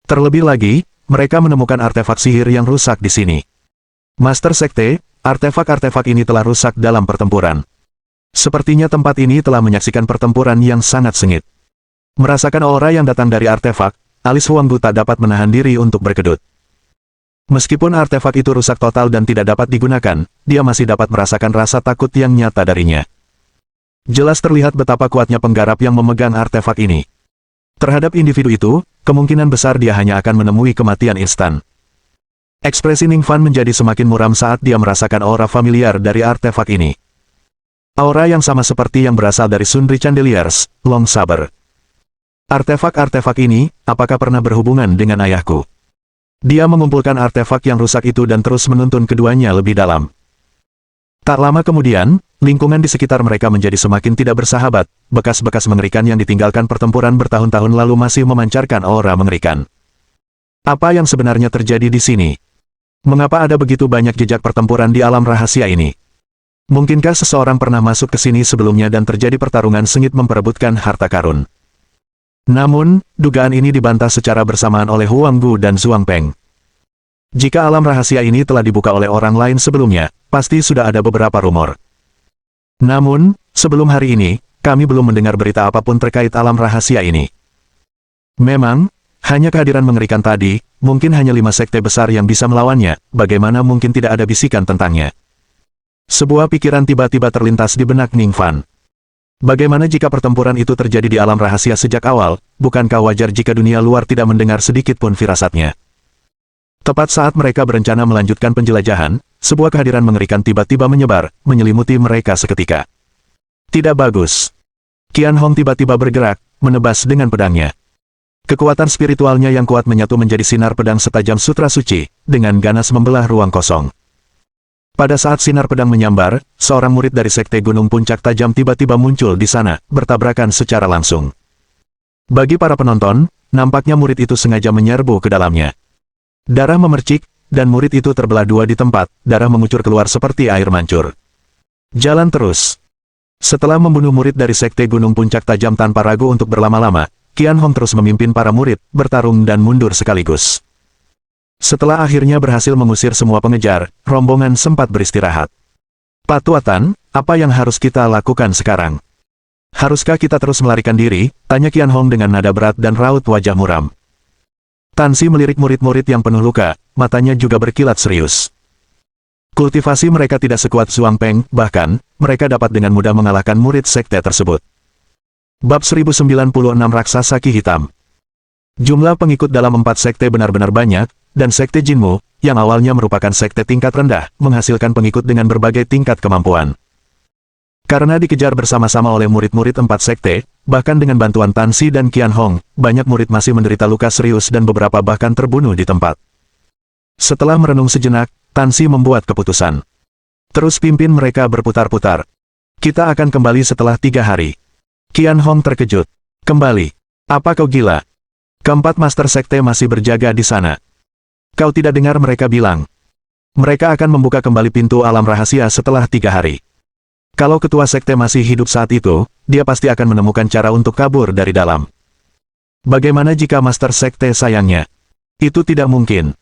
Terlebih lagi, mereka menemukan artefak sihir yang rusak di sini. Master Sekte, artefak-artefak ini telah rusak dalam pertempuran. Sepertinya tempat ini telah menyaksikan pertempuran yang sangat sengit. Merasakan aura yang datang dari artefak, alis Huang Gu tak dapat menahan diri untuk berkedut. Meskipun artefak itu rusak total dan tidak dapat digunakan, dia masih dapat merasakan rasa takut yang nyata darinya. Jelas terlihat betapa kuatnya penggarap yang memegang artefak ini. Terhadap individu itu, kemungkinan besar dia hanya akan menemui kematian instan. Ekspresi Ning Fan menjadi semakin muram saat dia merasakan aura familiar dari artefak ini. Aura yang sama seperti yang berasal dari Sundry Chandeliers, Long Saber. Artefak-artefak ini, apakah pernah berhubungan dengan ayahku? Dia mengumpulkan artefak yang rusak itu dan terus menuntun keduanya lebih dalam. Tak lama kemudian, lingkungan di sekitar mereka menjadi semakin tidak bersahabat, bekas-bekas mengerikan yang ditinggalkan pertempuran bertahun-tahun lalu masih memancarkan aura mengerikan. Apa yang sebenarnya terjadi di sini? Mengapa ada begitu banyak jejak pertempuran di alam rahasia ini? Mungkinkah seseorang pernah masuk ke sini sebelumnya dan terjadi pertarungan sengit memperebutkan harta karun? Namun, dugaan ini dibantah secara bersamaan oleh Huang Gu dan Zhuang Peng. Jika alam rahasia ini telah dibuka oleh orang lain sebelumnya, pasti sudah ada beberapa rumor. Namun, sebelum hari ini, kami belum mendengar berita apapun terkait alam rahasia ini. Memang, hanya kehadiran mengerikan tadi, mungkin hanya 5 sekte besar yang bisa melawannya, bagaimana mungkin tidak ada bisikan tentangnya. Sebuah pikiran tiba-tiba terlintas di benak Ning Fan. Bagaimana jika pertempuran itu terjadi di alam rahasia sejak awal, bukankah wajar jika dunia luar tidak mendengar sedikit pun firasatnya? Tepat saat mereka berencana melanjutkan penjelajahan, sebuah kehadiran mengerikan tiba-tiba menyebar, menyelimuti mereka seketika. Tidak bagus. Qian Hong tiba-tiba bergerak, menebas dengan pedangnya. Kekuatan spiritualnya yang kuat menyatu menjadi sinar pedang setajam sutra suci, dengan ganas membelah ruang kosong. Pada saat sinar pedang menyambar, seorang murid dari Sekte Gunung Puncak Tajam tiba-tiba muncul di sana, bertabrakan secara langsung. Bagi para penonton, nampaknya murid itu sengaja menyerbu ke dalamnya. Darah memercik, dan murid itu terbelah dua di tempat, darah mengucur keluar seperti air mancur. Jalan terus. Setelah membunuh murid dari Sekte Gunung Puncak Tajam tanpa ragu untuk berlama-lama, Qian Hong terus memimpin para murid, bertarung dan mundur sekaligus. Setelah akhirnya berhasil mengusir semua pengejar, rombongan sempat beristirahat. Pak Tuatan, apa yang harus kita lakukan sekarang? Haruskah kita terus melarikan diri? Tanya Qian Hong dengan nada berat dan raut wajah muram. Tan Si melirik murid-murid yang penuh luka, matanya juga berkilat serius. Kultivasi mereka tidak sekuat Zhuang Peng, bahkan, mereka dapat dengan mudah mengalahkan murid sekte tersebut. Bab 1096 Raksasa Ki Hitam. Jumlah pengikut dalam 4 sekte benar-benar banyak, dan Sekte Jinmu, yang awalnya merupakan sekte tingkat rendah, menghasilkan pengikut dengan berbagai tingkat kemampuan. Karena dikejar bersama-sama oleh murid-murid 4 sekte, bahkan dengan bantuan Tan Si dan Qian Hong, banyak murid masih menderita luka serius dan beberapa bahkan terbunuh di tempat. Setelah merenung sejenak, Tan Si membuat keputusan. Terus pimpin mereka berputar-putar. Kita akan kembali setelah 3 hari. Qian Hong terkejut. Kembali? Apa kau gila? Keempat master sekte masih berjaga di sana. Kau tidak dengar mereka bilang. Mereka akan membuka kembali pintu alam rahasia setelah 3 hari. Kalau ketua sekte masih hidup saat itu, dia pasti akan menemukan cara untuk kabur dari dalam. Bagaimana jika master sekte sayangnya? Itu tidak mungkin.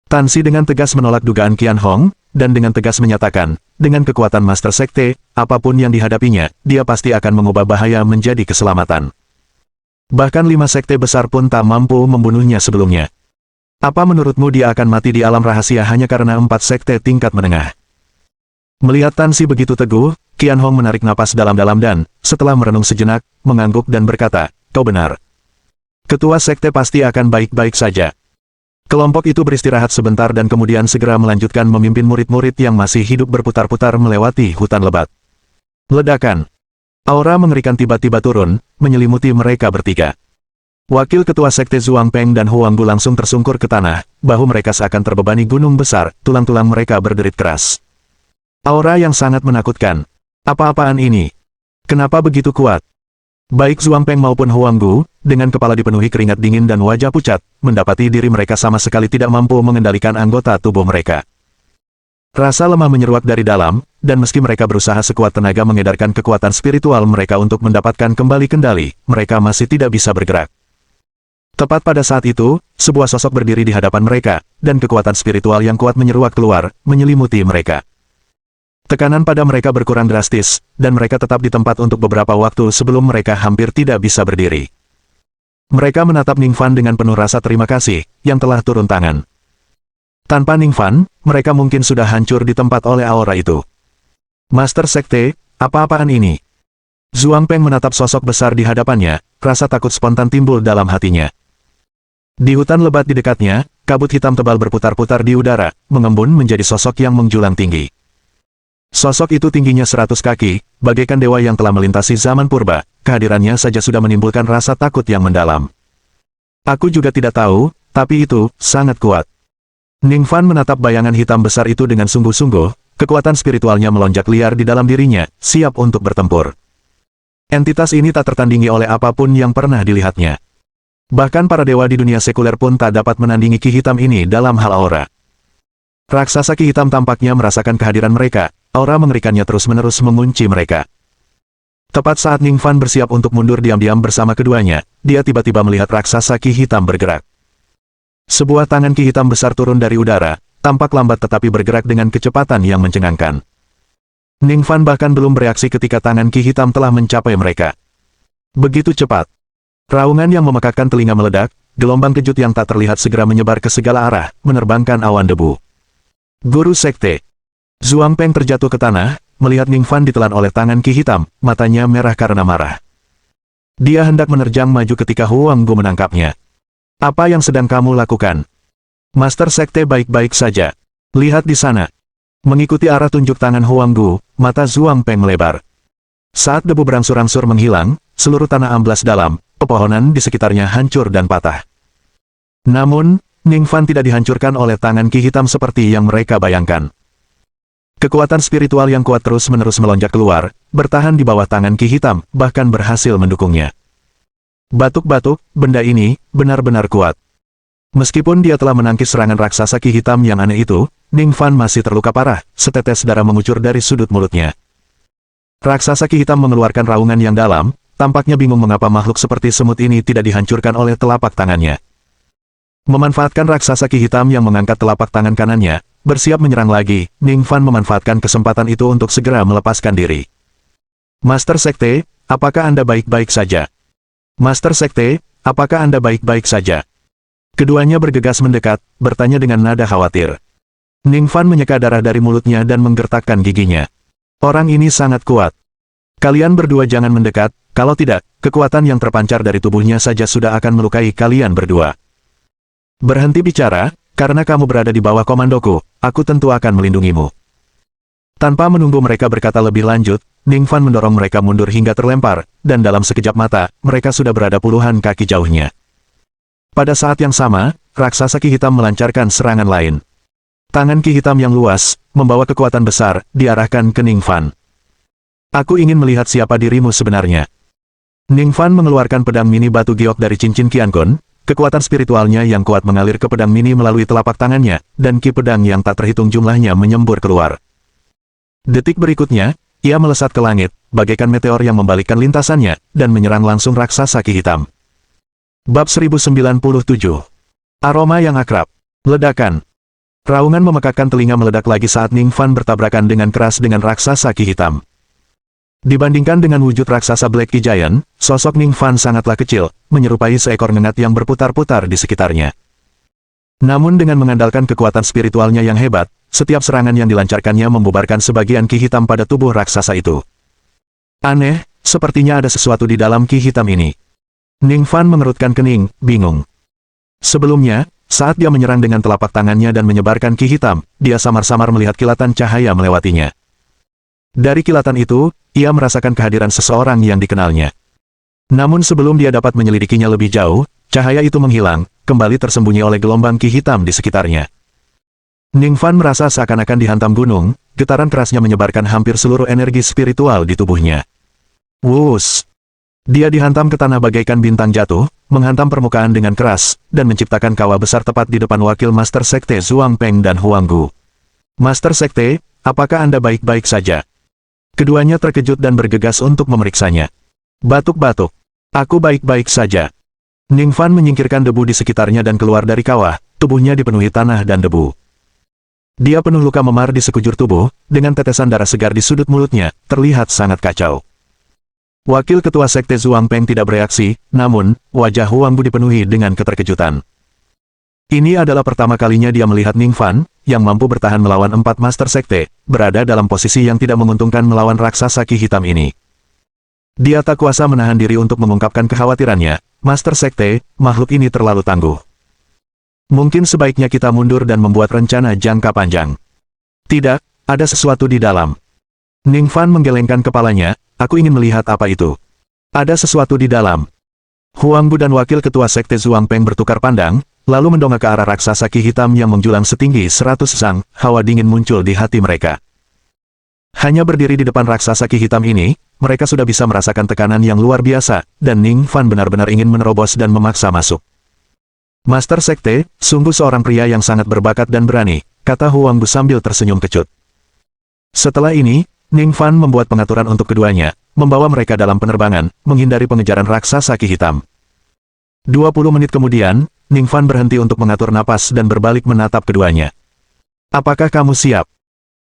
Tan Si dengan tegas menolak dugaan Qian Hong, dan dengan tegas menyatakan, dengan kekuatan master sekte, apapun yang dihadapinya, dia pasti akan mengubah bahaya menjadi keselamatan. Bahkan 5 sekte besar pun tak mampu membunuhnya sebelumnya. Apa menurutmu dia akan mati di alam rahasia hanya karena 4 sekte tingkat menengah? Melihat Tan Si begitu teguh, Qian Hong menarik napas dalam-dalam dan, setelah merenung sejenak, mengangguk dan berkata, kau benar. Ketua sekte pasti akan baik-baik saja. Kelompok itu beristirahat sebentar dan kemudian segera melanjutkan memimpin murid-murid yang masih hidup berputar-putar melewati hutan lebat. Ledakan. Aura mengerikan tiba-tiba turun, menyelimuti mereka bertiga. Wakil ketua sekte Zhuang Peng dan Huang Gu langsung tersungkur ke tanah, bahu mereka seakan terbebani gunung besar, tulang-tulang mereka berderit keras. Aura yang sangat menakutkan. Apa-apaan ini? Kenapa begitu kuat? Baik Zhuang Peng maupun Huang Gu, dengan kepala dipenuhi keringat dingin dan wajah pucat, mendapati diri mereka sama sekali tidak mampu mengendalikan anggota tubuh mereka. Rasa lemah menyeruak dari dalam, dan meski mereka berusaha sekuat tenaga mengedarkan kekuatan spiritual mereka untuk mendapatkan kembali kendali, mereka masih tidak bisa bergerak. Tepat pada saat itu, sebuah sosok berdiri di hadapan mereka, dan kekuatan spiritual yang kuat menyeruak keluar, menyelimuti mereka. Tekanan pada mereka berkurang drastis, dan mereka tetap di tempat untuk beberapa waktu sebelum mereka hampir tidak bisa berdiri. Mereka menatap Ning Fan dengan penuh rasa terima kasih, yang telah turun tangan. Tanpa Ning Fan, mereka mungkin sudah hancur di tempat oleh aura itu. Master Sekte, apa-apaan ini? Zhuang Peng menatap sosok besar di hadapannya, rasa takut spontan timbul dalam hatinya. Di hutan lebat di dekatnya, kabut hitam tebal berputar-putar di udara, mengembun menjadi sosok yang menjulang tinggi. Sosok itu tingginya 100 kaki, bagaikan dewa yang telah melintasi zaman purba, kehadirannya saja sudah menimbulkan rasa takut yang mendalam. Aku juga tidak tahu, tapi itu sangat kuat. Ning Fan menatap bayangan hitam besar itu dengan sungguh-sungguh, kekuatan spiritualnya melonjak liar di dalam dirinya, siap untuk bertempur. Entitas ini tak tertandingi oleh apapun yang pernah dilihatnya. Bahkan para dewa di dunia sekuler pun tak dapat menandingi Ki Hitam ini dalam hal aura. Raksasa Ki Hitam tampaknya merasakan kehadiran mereka, aura mengerikannya terus-menerus mengunci mereka. Tepat saat Ning Fan bersiap untuk mundur diam-diam bersama keduanya, dia tiba-tiba melihat raksasa Ki Hitam bergerak. Sebuah tangan ki hitam besar turun dari udara, tampak lambat tetapi bergerak dengan kecepatan yang mencengangkan. Ning Fan bahkan belum bereaksi ketika tangan ki hitam telah mencapai mereka. Begitu cepat. Raungan yang memekakkan telinga meledak, gelombang kejut yang tak terlihat segera menyebar ke segala arah, menerbangkan awan debu. Guru Sekte. Zhuang Peng terjatuh ke tanah, melihat Ning Fan ditelan oleh tangan ki hitam, matanya merah karena marah. Dia hendak menerjang maju ketika Huang Gu menangkapnya. Apa yang sedang kamu lakukan? Master Sekte baik-baik saja. Lihat di sana. Mengikuti arah tunjuk tangan Huang Gu, mata Zhuang Peng melebar. Saat debu berangsur-angsur menghilang, seluruh tanah amblas dalam, pepohonan di sekitarnya hancur dan patah. Namun, Ning Fan tidak dihancurkan oleh tangan ki hitam seperti yang mereka bayangkan. Kekuatan spiritual yang kuat terus-menerus melonjak keluar, bertahan di bawah tangan ki hitam, bahkan berhasil mendukungnya. Batuk-batuk, benda ini benar-benar kuat. Meskipun dia telah menangkis serangan raksasa ki hitam yang aneh itu, Ning Fan masih terluka parah, setetes darah mengucur dari sudut mulutnya. Raksasa ki hitam mengeluarkan raungan yang dalam, tampaknya bingung mengapa makhluk seperti semut ini tidak dihancurkan oleh telapak tangannya. Memanfaatkan raksasa ki hitam yang mengangkat telapak tangan kanannya, bersiap menyerang lagi, Ning Fan memanfaatkan kesempatan itu untuk segera melepaskan diri. Master Sekte, apakah Anda baik-baik saja? Master Sekte, apakah Anda baik-baik saja? Keduanya bergegas mendekat, bertanya dengan nada khawatir. Ning Fan menyeka darah dari mulutnya dan menggertakkan giginya. Orang ini sangat kuat. Kalian berdua jangan mendekat, kalau tidak, kekuatan yang terpancar dari tubuhnya saja sudah akan melukai kalian berdua. Berhenti bicara, karena kamu berada di bawah komandoku, aku tentu akan melindungimu. Tanpa menunggu mereka berkata lebih lanjut, Ning Fan mendorong mereka mundur hingga terlempar, dan dalam sekejap mata, mereka sudah berada puluhan kaki jauhnya. Pada saat yang sama, raksasa ki hitam melancarkan serangan lain. Tangan ki hitam yang luas, membawa kekuatan besar, diarahkan ke Ning Fan. Aku ingin melihat siapa dirimu sebenarnya. Ning Fan mengeluarkan pedang mini batu giok dari cincin Qiankun. Kekuatan spiritualnya yang kuat mengalir ke pedang mini melalui telapak tangannya, dan ki pedang yang tak terhitung jumlahnya menyembur keluar. Detik berikutnya, ia melesat ke langit, bagaikan meteor yang membalikkan lintasannya, dan menyerang langsung raksasa ki hitam. Bab 1097. Aroma yang akrab. Ledakan. Raungan memekakkan telinga meledak lagi saat Ning Fan bertabrakan dengan keras dengan raksasa ki hitam. Dibandingkan dengan wujud raksasa Black Key Giant, sosok Ning Fan sangatlah kecil, menyerupai seekor ngengat yang berputar-putar di sekitarnya. Namun dengan mengandalkan kekuatan spiritualnya yang hebat, setiap serangan yang dilancarkannya membubarkan sebagian ki hitam pada tubuh raksasa itu. Aneh, sepertinya ada sesuatu di dalam ki hitam ini. Ning Fan mengerutkan kening, bingung. Sebelumnya, saat dia menyerang dengan telapak tangannya dan menyebarkan ki hitam, dia samar-samar melihat kilatan cahaya melewatinya. Dari kilatan itu, ia merasakan kehadiran seseorang yang dikenalnya. Namun sebelum dia dapat menyelidikinya lebih jauh, cahaya itu menghilang, kembali tersembunyi oleh gelombang ki hitam di sekitarnya. Ning Fan merasa seakan-akan dihantam gunung, getaran kerasnya menyebarkan hampir seluruh energi spiritual di tubuhnya. Wus! Dia dihantam ke tanah bagaikan bintang jatuh, menghantam permukaan dengan keras, dan menciptakan kawah besar tepat di depan wakil Master Sekte Zhuang Peng dan Huang Gu. Master Sekte, apakah Anda baik-baik saja? Keduanya terkejut dan bergegas untuk memeriksanya. Batuk-batuk. Aku baik-baik saja. Ning Fan menyingkirkan debu di sekitarnya dan keluar dari kawah, tubuhnya dipenuhi tanah dan debu. Dia penuh luka memar di sekujur tubuh, dengan tetesan darah segar di sudut mulutnya, terlihat sangat kacau. Wakil Ketua Sekte Zhuang Peng tidak bereaksi, namun, wajah Huang Gu dipenuhi dengan keterkejutan. Ini adalah pertama kalinya dia melihat Ning Fan, yang mampu bertahan melawan 4 Master Sekte, berada dalam posisi yang tidak menguntungkan melawan raksasa ki hitam ini. Dia tak kuasa menahan diri untuk mengungkapkan kekhawatirannya, Master Sekte, makhluk ini terlalu tangguh. Mungkin sebaiknya kita mundur dan membuat rencana jangka panjang. Tidak, ada sesuatu di dalam. Ning Fan menggelengkan kepalanya, aku ingin melihat apa itu. Ada sesuatu di dalam. Huang Gu dan Wakil Ketua Sekte Zhuang Peng bertukar pandang, lalu mendongak ke arah raksasa ki hitam yang menjulang setinggi 100 sang, hawa dingin muncul di hati mereka. Hanya berdiri di depan raksasa ki hitam ini, mereka sudah bisa merasakan tekanan yang luar biasa, dan Ning Fan benar-benar ingin menerobos dan memaksa masuk. Master Sekte, sungguh seorang pria yang sangat berbakat dan berani, kata Huang Gu sambil tersenyum kecut. Setelah ini, Ning Fan membuat pengaturan untuk keduanya, membawa mereka dalam penerbangan, menghindari pengejaran raksasa ki hitam. 20 menit kemudian, Ningfan berhenti untuk mengatur napas dan berbalik menatap keduanya. Apakah kamu siap?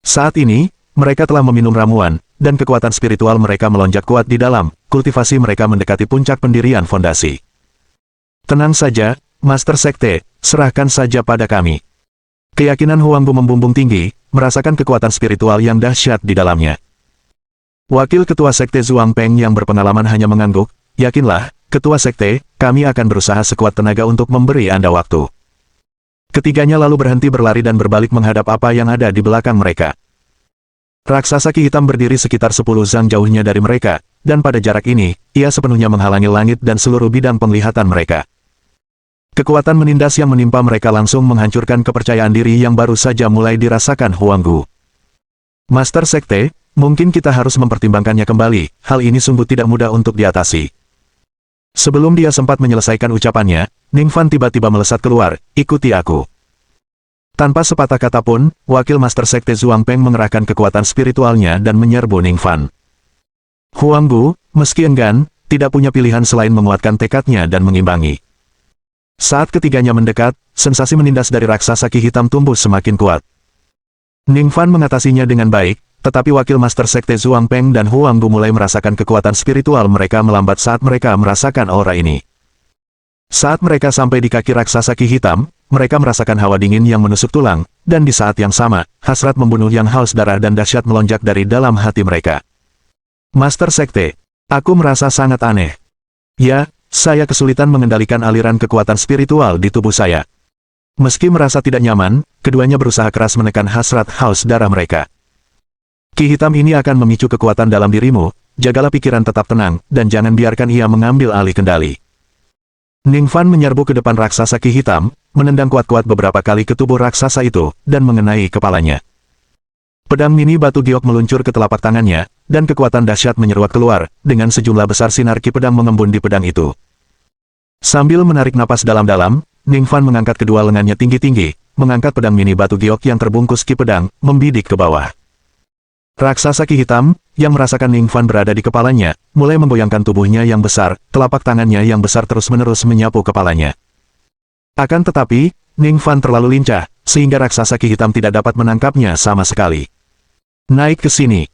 Saat ini, mereka telah meminum ramuan, dan kekuatan spiritual mereka melonjak kuat di dalam, kultivasi mereka mendekati puncak pendirian fondasi. Tenang saja, Master Sekte, serahkan saja pada kami. Keyakinan Huangbu membumbung tinggi, merasakan kekuatan spiritual yang dahsyat di dalamnya. Wakil Ketua Sekte Zhuang Peng yang berpengalaman hanya mengangguk, yakinlah, Ketua Sekte, kami akan berusaha sekuat tenaga untuk memberi Anda waktu. Ketiganya lalu berhenti berlari dan berbalik menghadap apa yang ada di belakang mereka. Raksasa Ki Hitam berdiri sekitar 10 zang jauhnya dari mereka, dan pada jarak ini, ia sepenuhnya menghalangi langit dan seluruh bidang penglihatan mereka. Kekuatan menindas yang menimpa mereka langsung menghancurkan kepercayaan diri yang baru saja mulai dirasakan Huanggu. Master Sekte, mungkin kita harus mempertimbangkannya kembali, hal ini sungguh tidak mudah untuk diatasi. Sebelum dia sempat menyelesaikan ucapannya, Ningfan tiba-tiba melesat keluar, ikuti aku. Tanpa sepatah kata pun, Wakil Master Sekte Zhuang Peng mengerahkan kekuatan spiritualnya dan menyerbu Ningfan. Huanggu, meski enggan, tidak punya pilihan selain menguatkan tekadnya dan mengimbangi. Saat ketiganya mendekat, sensasi menindas dari raksasa Ki Hitam tumbuh semakin kuat. Ningfan mengatasinya dengan baik, tetapi Wakil Master Sekte Zhuang Peng dan Huanggu mulai merasakan kekuatan spiritual mereka melambat saat mereka merasakan aura ini. Saat mereka sampai di kaki raksasa Ki Hitam, mereka merasakan hawa dingin yang menusuk tulang, dan di saat yang sama, hasrat membunuh yang haus darah dan dahsyat melonjak dari dalam hati mereka. Master Sekte, aku merasa sangat aneh. Ya, saya kesulitan mengendalikan aliran kekuatan spiritual di tubuh saya. Meski merasa tidak nyaman, keduanya berusaha keras menekan hasrat haus darah mereka. Ki Hitam ini akan memicu kekuatan dalam dirimu, jagalah pikiran tetap tenang, dan jangan biarkan ia mengambil alih kendali. Ningfan menyerbu ke depan raksasa Ki Hitam, menendang kuat-kuat beberapa kali ke tubuh raksasa itu, dan mengenai kepalanya. Pedang mini batu giok meluncur ke telapak tangannya, dan kekuatan dahsyat menyeruak keluar, dengan sejumlah besar sinar ki pedang mengembun di pedang itu. Sambil menarik napas dalam-dalam, Ningfan mengangkat kedua lengannya tinggi-tinggi, mengangkat pedang mini batu giok yang terbungkus ki pedang, membidik ke bawah. Raksasa Ki Hitam, yang merasakan Ningfan berada di kepalanya, mulai memgoyangkan tubuhnya yang besar, telapak tangannya yang besar terus-menerus menyapu kepalanya. Akan tetapi, Ningfan terlalu lincah, sehingga raksasa Ki Hitam tidak dapat menangkapnya sama sekali. Naik ke sini.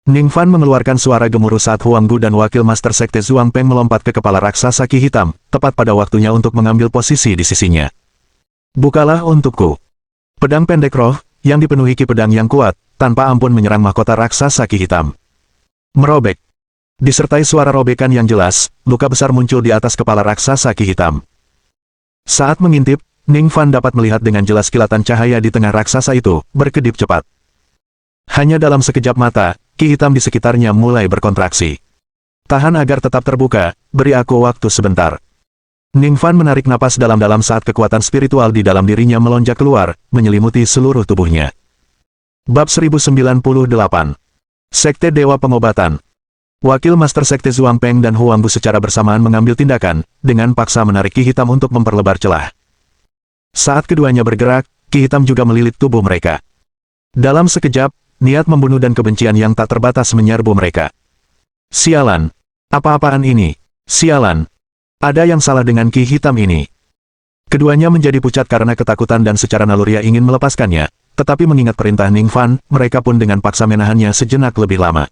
Ningfan mengeluarkan suara gemuruh saat Huanggu dan Wakil Master Sekte Zhuang Peng melompat ke kepala raksasa Ki Hitam, tepat pada waktunya untuk mengambil posisi di sisinya. Bukalah untukku. Pedang pendek roh, yang dipenuhi ki pedang yang kuat, tanpa ampun menyerang mahkota raksasa Ki Hitam. Merobek. Disertai suara robekan yang jelas, luka besar muncul di atas kepala raksasa Ki Hitam. Saat mengintip, Ningfan dapat melihat dengan jelas kilatan cahaya di tengah raksasa itu, berkedip cepat. Hanya dalam sekejap mata, Ki Hitam di sekitarnya mulai berkontraksi. Tahan agar tetap terbuka, beri aku waktu sebentar. Ningfan menarik napas dalam-dalam saat kekuatan spiritual di dalam dirinya melonjak keluar, menyelimuti seluruh tubuhnya. Bab 1098. Sekte Dewa Pengobatan. Wakil Master Sekte Zhuang Peng dan Huanggu secara bersamaan mengambil tindakan, dengan paksa menarik Ki Hitam untuk memperlebar celah. Saat keduanya bergerak, Ki Hitam juga melilit tubuh mereka. Dalam sekejap, niat membunuh dan kebencian yang tak terbatas menyerbu mereka. Sialan! Apa-apaan ini? Sialan! Ada yang salah dengan Ki Hitam ini. Keduanya menjadi pucat karena ketakutan dan secara naluriah ingin melepaskannya, tetapi mengingat perintah Ningfan, mereka pun dengan paksa menahannya sejenak lebih lama.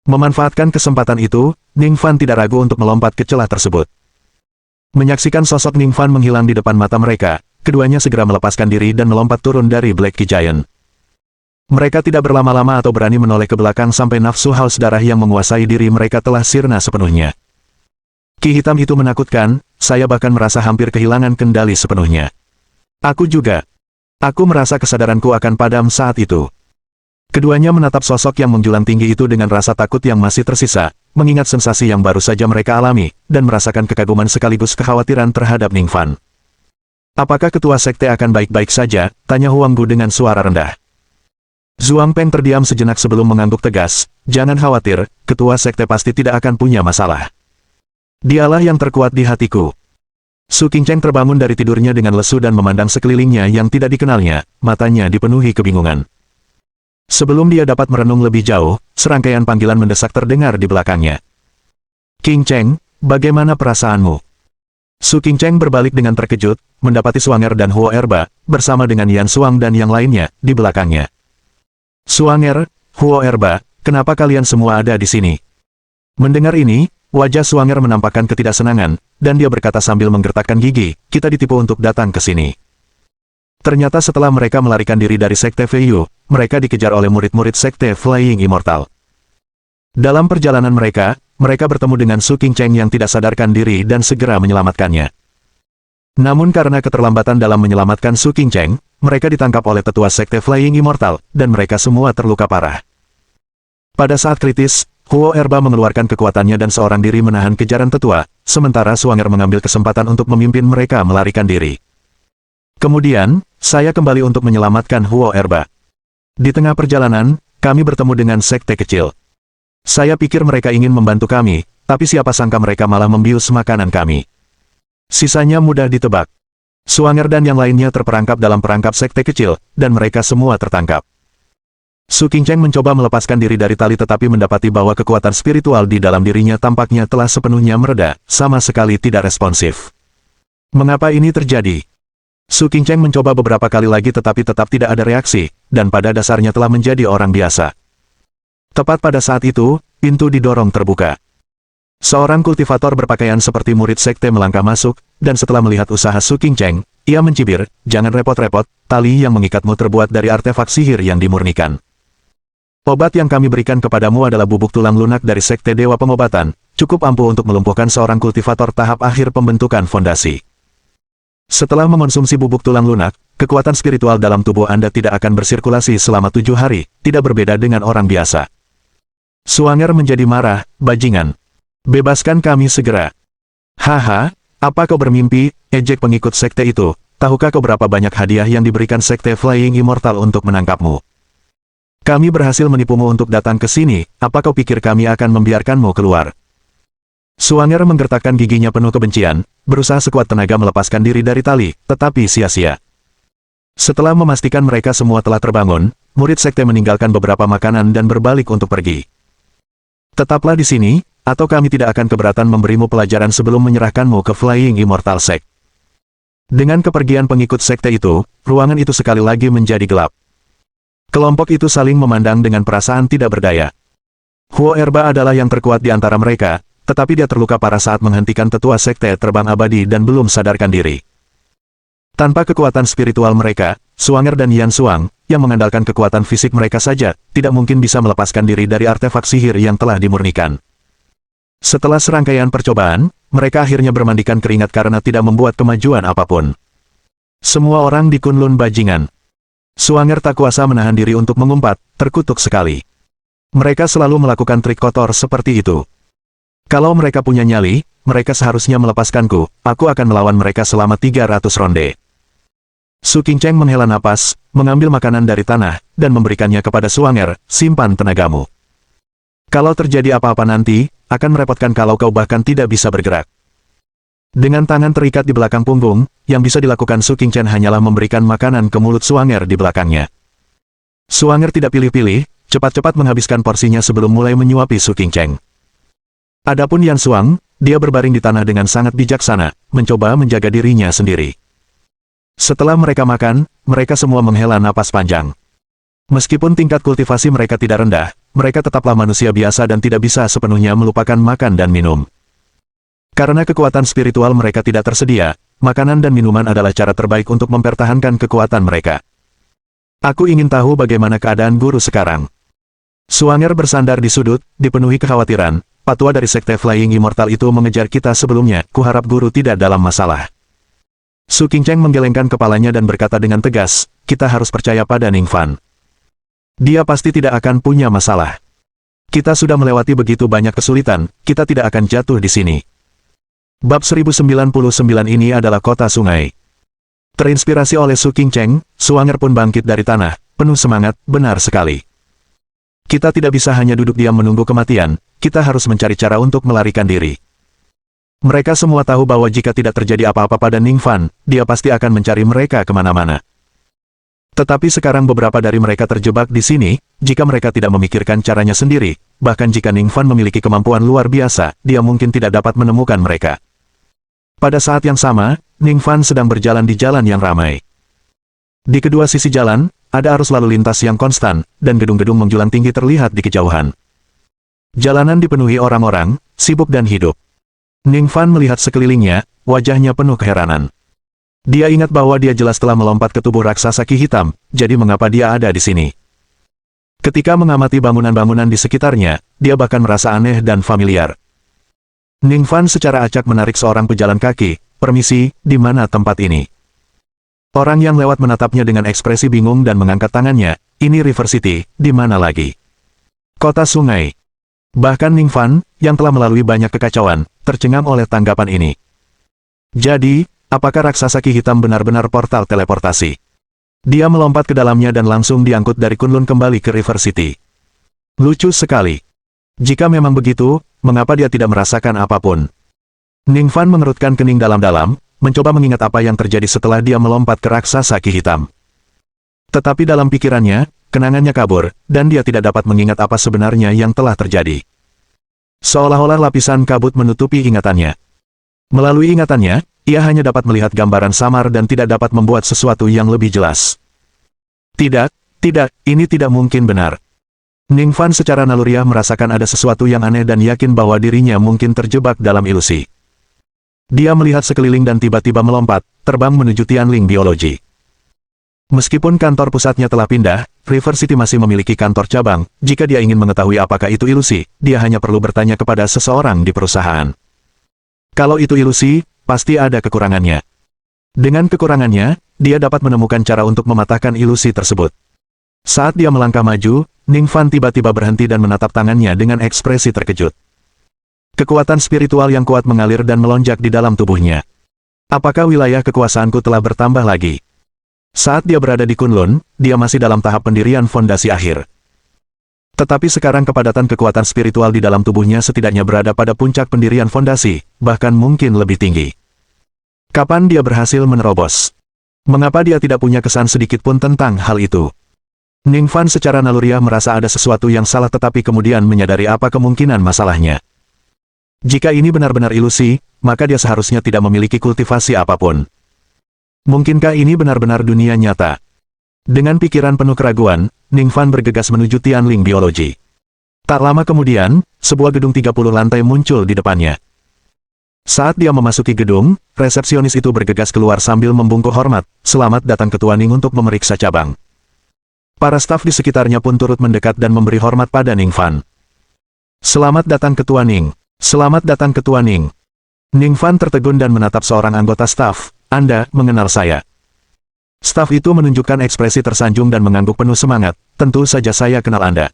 Memanfaatkan kesempatan itu, Ningfan tidak ragu untuk melompat ke celah tersebut. Menyaksikan sosok Ningfan menghilang di depan mata mereka, keduanya segera melepaskan diri dan melompat turun dari Black Key Giant. Mereka tidak berlama-lama atau berani menoleh ke belakang sampai nafsu haus darah yang menguasai diri mereka telah sirna sepenuhnya. Ki Hitam itu menakutkan, saya bahkan merasa hampir kehilangan kendali sepenuhnya. Aku juga. Aku merasa kesadaranku akan padam saat itu. Keduanya menatap sosok yang menjulang tinggi itu dengan rasa takut yang masih tersisa, mengingat sensasi yang baru saja mereka alami, dan merasakan kekaguman sekaligus kekhawatiran terhadap Ningfan. Apakah ketua sekte akan baik-baik saja? Tanya Huanggu dengan suara rendah. Zhuang Peng terdiam sejenak sebelum mengangguk tegas, jangan khawatir, ketua sekte pasti tidak akan punya masalah. Dialah yang terkuat di hatiku. Su Qingcheng terbangun dari tidurnya dengan lesu dan memandang sekelilingnya yang tidak dikenalnya, matanya dipenuhi kebingungan. Sebelum dia dapat merenung lebih jauh, serangkaian panggilan mendesak terdengar di belakangnya. Qingcheng, bagaimana perasaanmu? Su Qingcheng berbalik dengan terkejut, mendapati Suanger dan Huo Erba, bersama dengan Yan Suang dan yang lainnya, di belakangnya. Suanger, Huo Erba, kenapa kalian semua ada di sini? Mendengar ini, wajah Suanger menampakkan ketidaksenangan, dan dia berkata sambil menggertakkan gigi, kita ditipu untuk datang ke sini. Ternyata setelah mereka melarikan diri dari Sekte Feiyu, mereka dikejar oleh murid-murid Sekte Flying Immortal. Dalam perjalanan mereka bertemu dengan Su Qingcheng yang tidak sadarkan diri dan segera menyelamatkannya. Namun karena keterlambatan dalam menyelamatkan Su Qingcheng, mereka ditangkap oleh tetua Sekte Flying Immortal, dan mereka semua terluka parah. Pada saat kritis, Huo Erba mengeluarkan kekuatannya dan seorang diri menahan kejaran tetua, sementara Suanger mengambil kesempatan untuk memimpin mereka melarikan diri. Kemudian, saya kembali untuk menyelamatkan Huo Erba. Di tengah perjalanan, kami bertemu dengan sekte kecil. Saya pikir mereka ingin membantu kami, tapi siapa sangka mereka malah membius makanan kami. Sisanya mudah ditebak. Suanger dan yang lainnya terperangkap dalam perangkap sekte kecil, dan mereka semua tertangkap. Su Qingcheng mencoba melepaskan diri dari tali tetapi mendapati bahwa kekuatan spiritual di dalam dirinya tampaknya telah sepenuhnya mereda, sama sekali tidak responsif. Mengapa ini terjadi? Su Qingcheng mencoba beberapa kali lagi tetapi tetap tidak ada reaksi, dan pada dasarnya telah menjadi orang biasa. Tepat pada saat itu, pintu didorong terbuka. Seorang kultivator berpakaian seperti murid sekte melangkah masuk, dan setelah melihat usaha Su Qingcheng, ia mencibir, jangan repot-repot, tali yang mengikatmu terbuat dari artefak sihir yang dimurnikan. Obat yang kami berikan kepadamu adalah bubuk tulang lunak dari Sekte Dewa Pengobatan, cukup ampuh untuk melumpuhkan seorang kultivator tahap akhir pembentukan fondasi. Setelah mengonsumsi bubuk tulang lunak, kekuatan spiritual dalam tubuh Anda tidak akan bersirkulasi selama 7 hari, tidak berbeda dengan orang biasa. Suanger menjadi marah, bajingan. Bebaskan kami segera. Haha, apa kau bermimpi, ejek pengikut sekte itu, tahukah kau berapa banyak hadiah yang diberikan Sekte Flying Immortal untuk menangkapmu? Kami berhasil menipumu untuk datang ke sini, apa kau pikir kami akan membiarkanmu keluar? Suanger menggertakkan giginya penuh kebencian, berusaha sekuat tenaga melepaskan diri dari tali, tetapi sia-sia. Setelah memastikan mereka semua telah terbangun, murid sekte meninggalkan beberapa makanan dan berbalik untuk pergi. Tetaplah di sini, atau kami tidak akan keberatan memberimu pelajaran sebelum menyerahkanmu ke Flying Immortal Sect. Dengan kepergian pengikut sekte itu, ruangan itu sekali lagi menjadi gelap. Kelompok itu saling memandang dengan perasaan tidak berdaya. Huo Erba adalah yang terkuat di antara mereka, tetapi dia terluka parah saat menghentikan tetua sekte terbang abadi dan belum sadarkan diri. Tanpa kekuatan spiritual mereka, Suanger dan Yan Suang, yang mengandalkan kekuatan fisik mereka saja, tidak mungkin bisa melepaskan diri dari artefak sihir yang telah dimurnikan. Setelah serangkaian percobaan, mereka akhirnya bermandikan keringat karena tidak membuat kemajuan apapun. Semua orang di Kunlun bajingan. Suanger tak kuasa menahan diri untuk mengumpat, terkutuk sekali. Mereka selalu melakukan trik kotor seperti itu. Kalau mereka punya nyali, mereka seharusnya melepaskanku, aku akan melawan mereka selama 300 ronde. Su Qingcheng menghela napas, mengambil makanan dari tanah, dan memberikannya kepada Suanger, simpan tenagamu. Kalau terjadi apa-apa nanti, akan merepotkan kalau kau bahkan tidak bisa bergerak. Dengan tangan terikat di belakang punggung, yang bisa dilakukan Su Qingcheng hanyalah memberikan makanan ke mulut Suanger di belakangnya. Suanger tidak pilih-pilih, cepat-cepat menghabiskan porsinya sebelum mulai menyuapi Su Qingcheng. Adapun Yan Suang, dia berbaring di tanah dengan sangat bijaksana, mencoba menjaga dirinya sendiri. Setelah mereka makan, mereka semua menghela napas panjang. Meskipun tingkat kultivasi mereka tidak rendah, mereka tetaplah manusia biasa dan tidak bisa sepenuhnya melupakan makan dan minum. Karena kekuatan spiritual mereka tidak tersedia, makanan dan minuman adalah cara terbaik untuk mempertahankan kekuatan mereka. Aku ingin tahu bagaimana keadaan guru sekarang. Suanger bersandar di sudut, dipenuhi kekhawatiran, patua dari Sekte Flying Immortal itu mengejar kita sebelumnya, kuharap guru tidak dalam masalah. Su Qingcheng menggelengkan kepalanya dan berkata dengan tegas, kita harus percaya pada Ningfan. Dia pasti tidak akan punya masalah. Kita sudah melewati begitu banyak kesulitan, kita tidak akan jatuh di sini. Bab 1099 ini adalah kota sungai. Terinspirasi oleh Su Qingcheng, Suanger pun bangkit dari tanah, penuh semangat, benar sekali. Kita tidak bisa hanya duduk diam menunggu kematian, kita harus mencari cara untuk melarikan diri. Mereka semua tahu bahwa jika tidak terjadi apa-apa pada Ningfan, dia pasti akan mencari mereka kemana-mana. Tetapi sekarang beberapa dari mereka terjebak di sini, jika mereka tidak memikirkan caranya sendiri, bahkan jika Ningfan memiliki kemampuan luar biasa, dia mungkin tidak dapat menemukan mereka. Pada saat yang sama, Ning Fan sedang berjalan di jalan yang ramai. Di kedua sisi jalan, ada arus lalu lintas yang konstan, dan gedung-gedung menjulang tinggi terlihat di kejauhan. Jalanan dipenuhi orang-orang, sibuk dan hidup. Ning Fan melihat sekelilingnya, wajahnya penuh keheranan. Dia ingat bahwa dia jelas telah melompat ke tubuh raksasa Ki Hitam, jadi mengapa dia ada di sini? Ketika mengamati bangunan-bangunan di sekitarnya, dia bahkan merasa aneh dan familiar. Ning Fan secara acak menarik seorang pejalan kaki, "Permisi, di mana tempat ini?" Orang yang lewat menatapnya dengan ekspresi bingung dan mengangkat tangannya, "Ini River City, di mana lagi?" "Kota sungai." Bahkan Ning Fan, yang telah melalui banyak kekacauan, tercengang oleh tanggapan ini. Jadi, apakah raksasa Ki Hitam benar-benar portal teleportasi? Dia melompat ke dalamnya dan langsung diangkut dari Kunlun kembali ke River City. Lucu sekali. Jika memang begitu, mengapa dia tidak merasakan apapun? Ning Fan mengerutkan kening dalam-dalam, mencoba mengingat apa yang terjadi setelah dia melompat ke raksasa Ki Hitam. Tetapi dalam pikirannya, kenangannya kabur, dan dia tidak dapat mengingat apa sebenarnya yang telah terjadi. Seolah-olah lapisan kabut menutupi ingatannya. Melalui ingatannya, ia hanya dapat melihat gambaran samar dan tidak dapat membuat sesuatu yang lebih jelas. Tidak, ini tidak mungkin benar. Ning Fan secara naluriah merasakan ada sesuatu yang aneh dan yakin bahwa dirinya mungkin terjebak dalam ilusi. Dia melihat sekeliling dan tiba-tiba melompat, terbang menuju Tianling Biologi. Meskipun kantor pusatnya telah pindah, River City masih memiliki kantor cabang. Jika dia ingin mengetahui apakah itu ilusi, dia hanya perlu bertanya kepada seseorang di perusahaan. Kalau itu ilusi, pasti ada kekurangannya. Dengan kekurangannya, dia dapat menemukan cara untuk mematahkan ilusi tersebut. Saat dia melangkah maju, Ning Fan tiba-tiba berhenti dan menatap tangannya dengan ekspresi terkejut. Kekuatan spiritual yang kuat mengalir dan melonjak di dalam tubuhnya. Apakah wilayah kekuasaanku telah bertambah lagi? Saat dia berada di Kunlun, dia masih dalam tahap pendirian fondasi akhir. Tetapi sekarang kepadatan kekuatan spiritual di dalam tubuhnya setidaknya berada pada puncak pendirian fondasi, bahkan mungkin lebih tinggi. Kapan dia berhasil menerobos? Mengapa dia tidak punya kesan sedikit pun tentang hal itu? Ning Fan secara naluriah merasa ada sesuatu yang salah tetapi kemudian menyadari apa kemungkinan masalahnya. Jika ini benar-benar ilusi, maka dia seharusnya tidak memiliki kultivasi apapun. Mungkinkah ini benar-benar dunia nyata? Dengan pikiran penuh keraguan, Ning Fan bergegas menuju Tianling Biologi. Tak lama kemudian, sebuah gedung 30 lantai muncul di depannya. Saat dia memasuki gedung, resepsionis itu bergegas keluar sambil membungkuk hormat, "Selamat datang Ketua Ning untuk memeriksa cabang." Para staf di sekitarnya pun turut mendekat dan memberi hormat pada Ning Fan. "Selamat datang Ketua Ning. Selamat datang Ketua Ning." Ning Fan tertegun dan menatap seorang anggota staf. "Anda mengenal saya?" Staf itu menunjukkan ekspresi tersanjung dan mengangguk penuh semangat. "Tentu saja saya kenal Anda.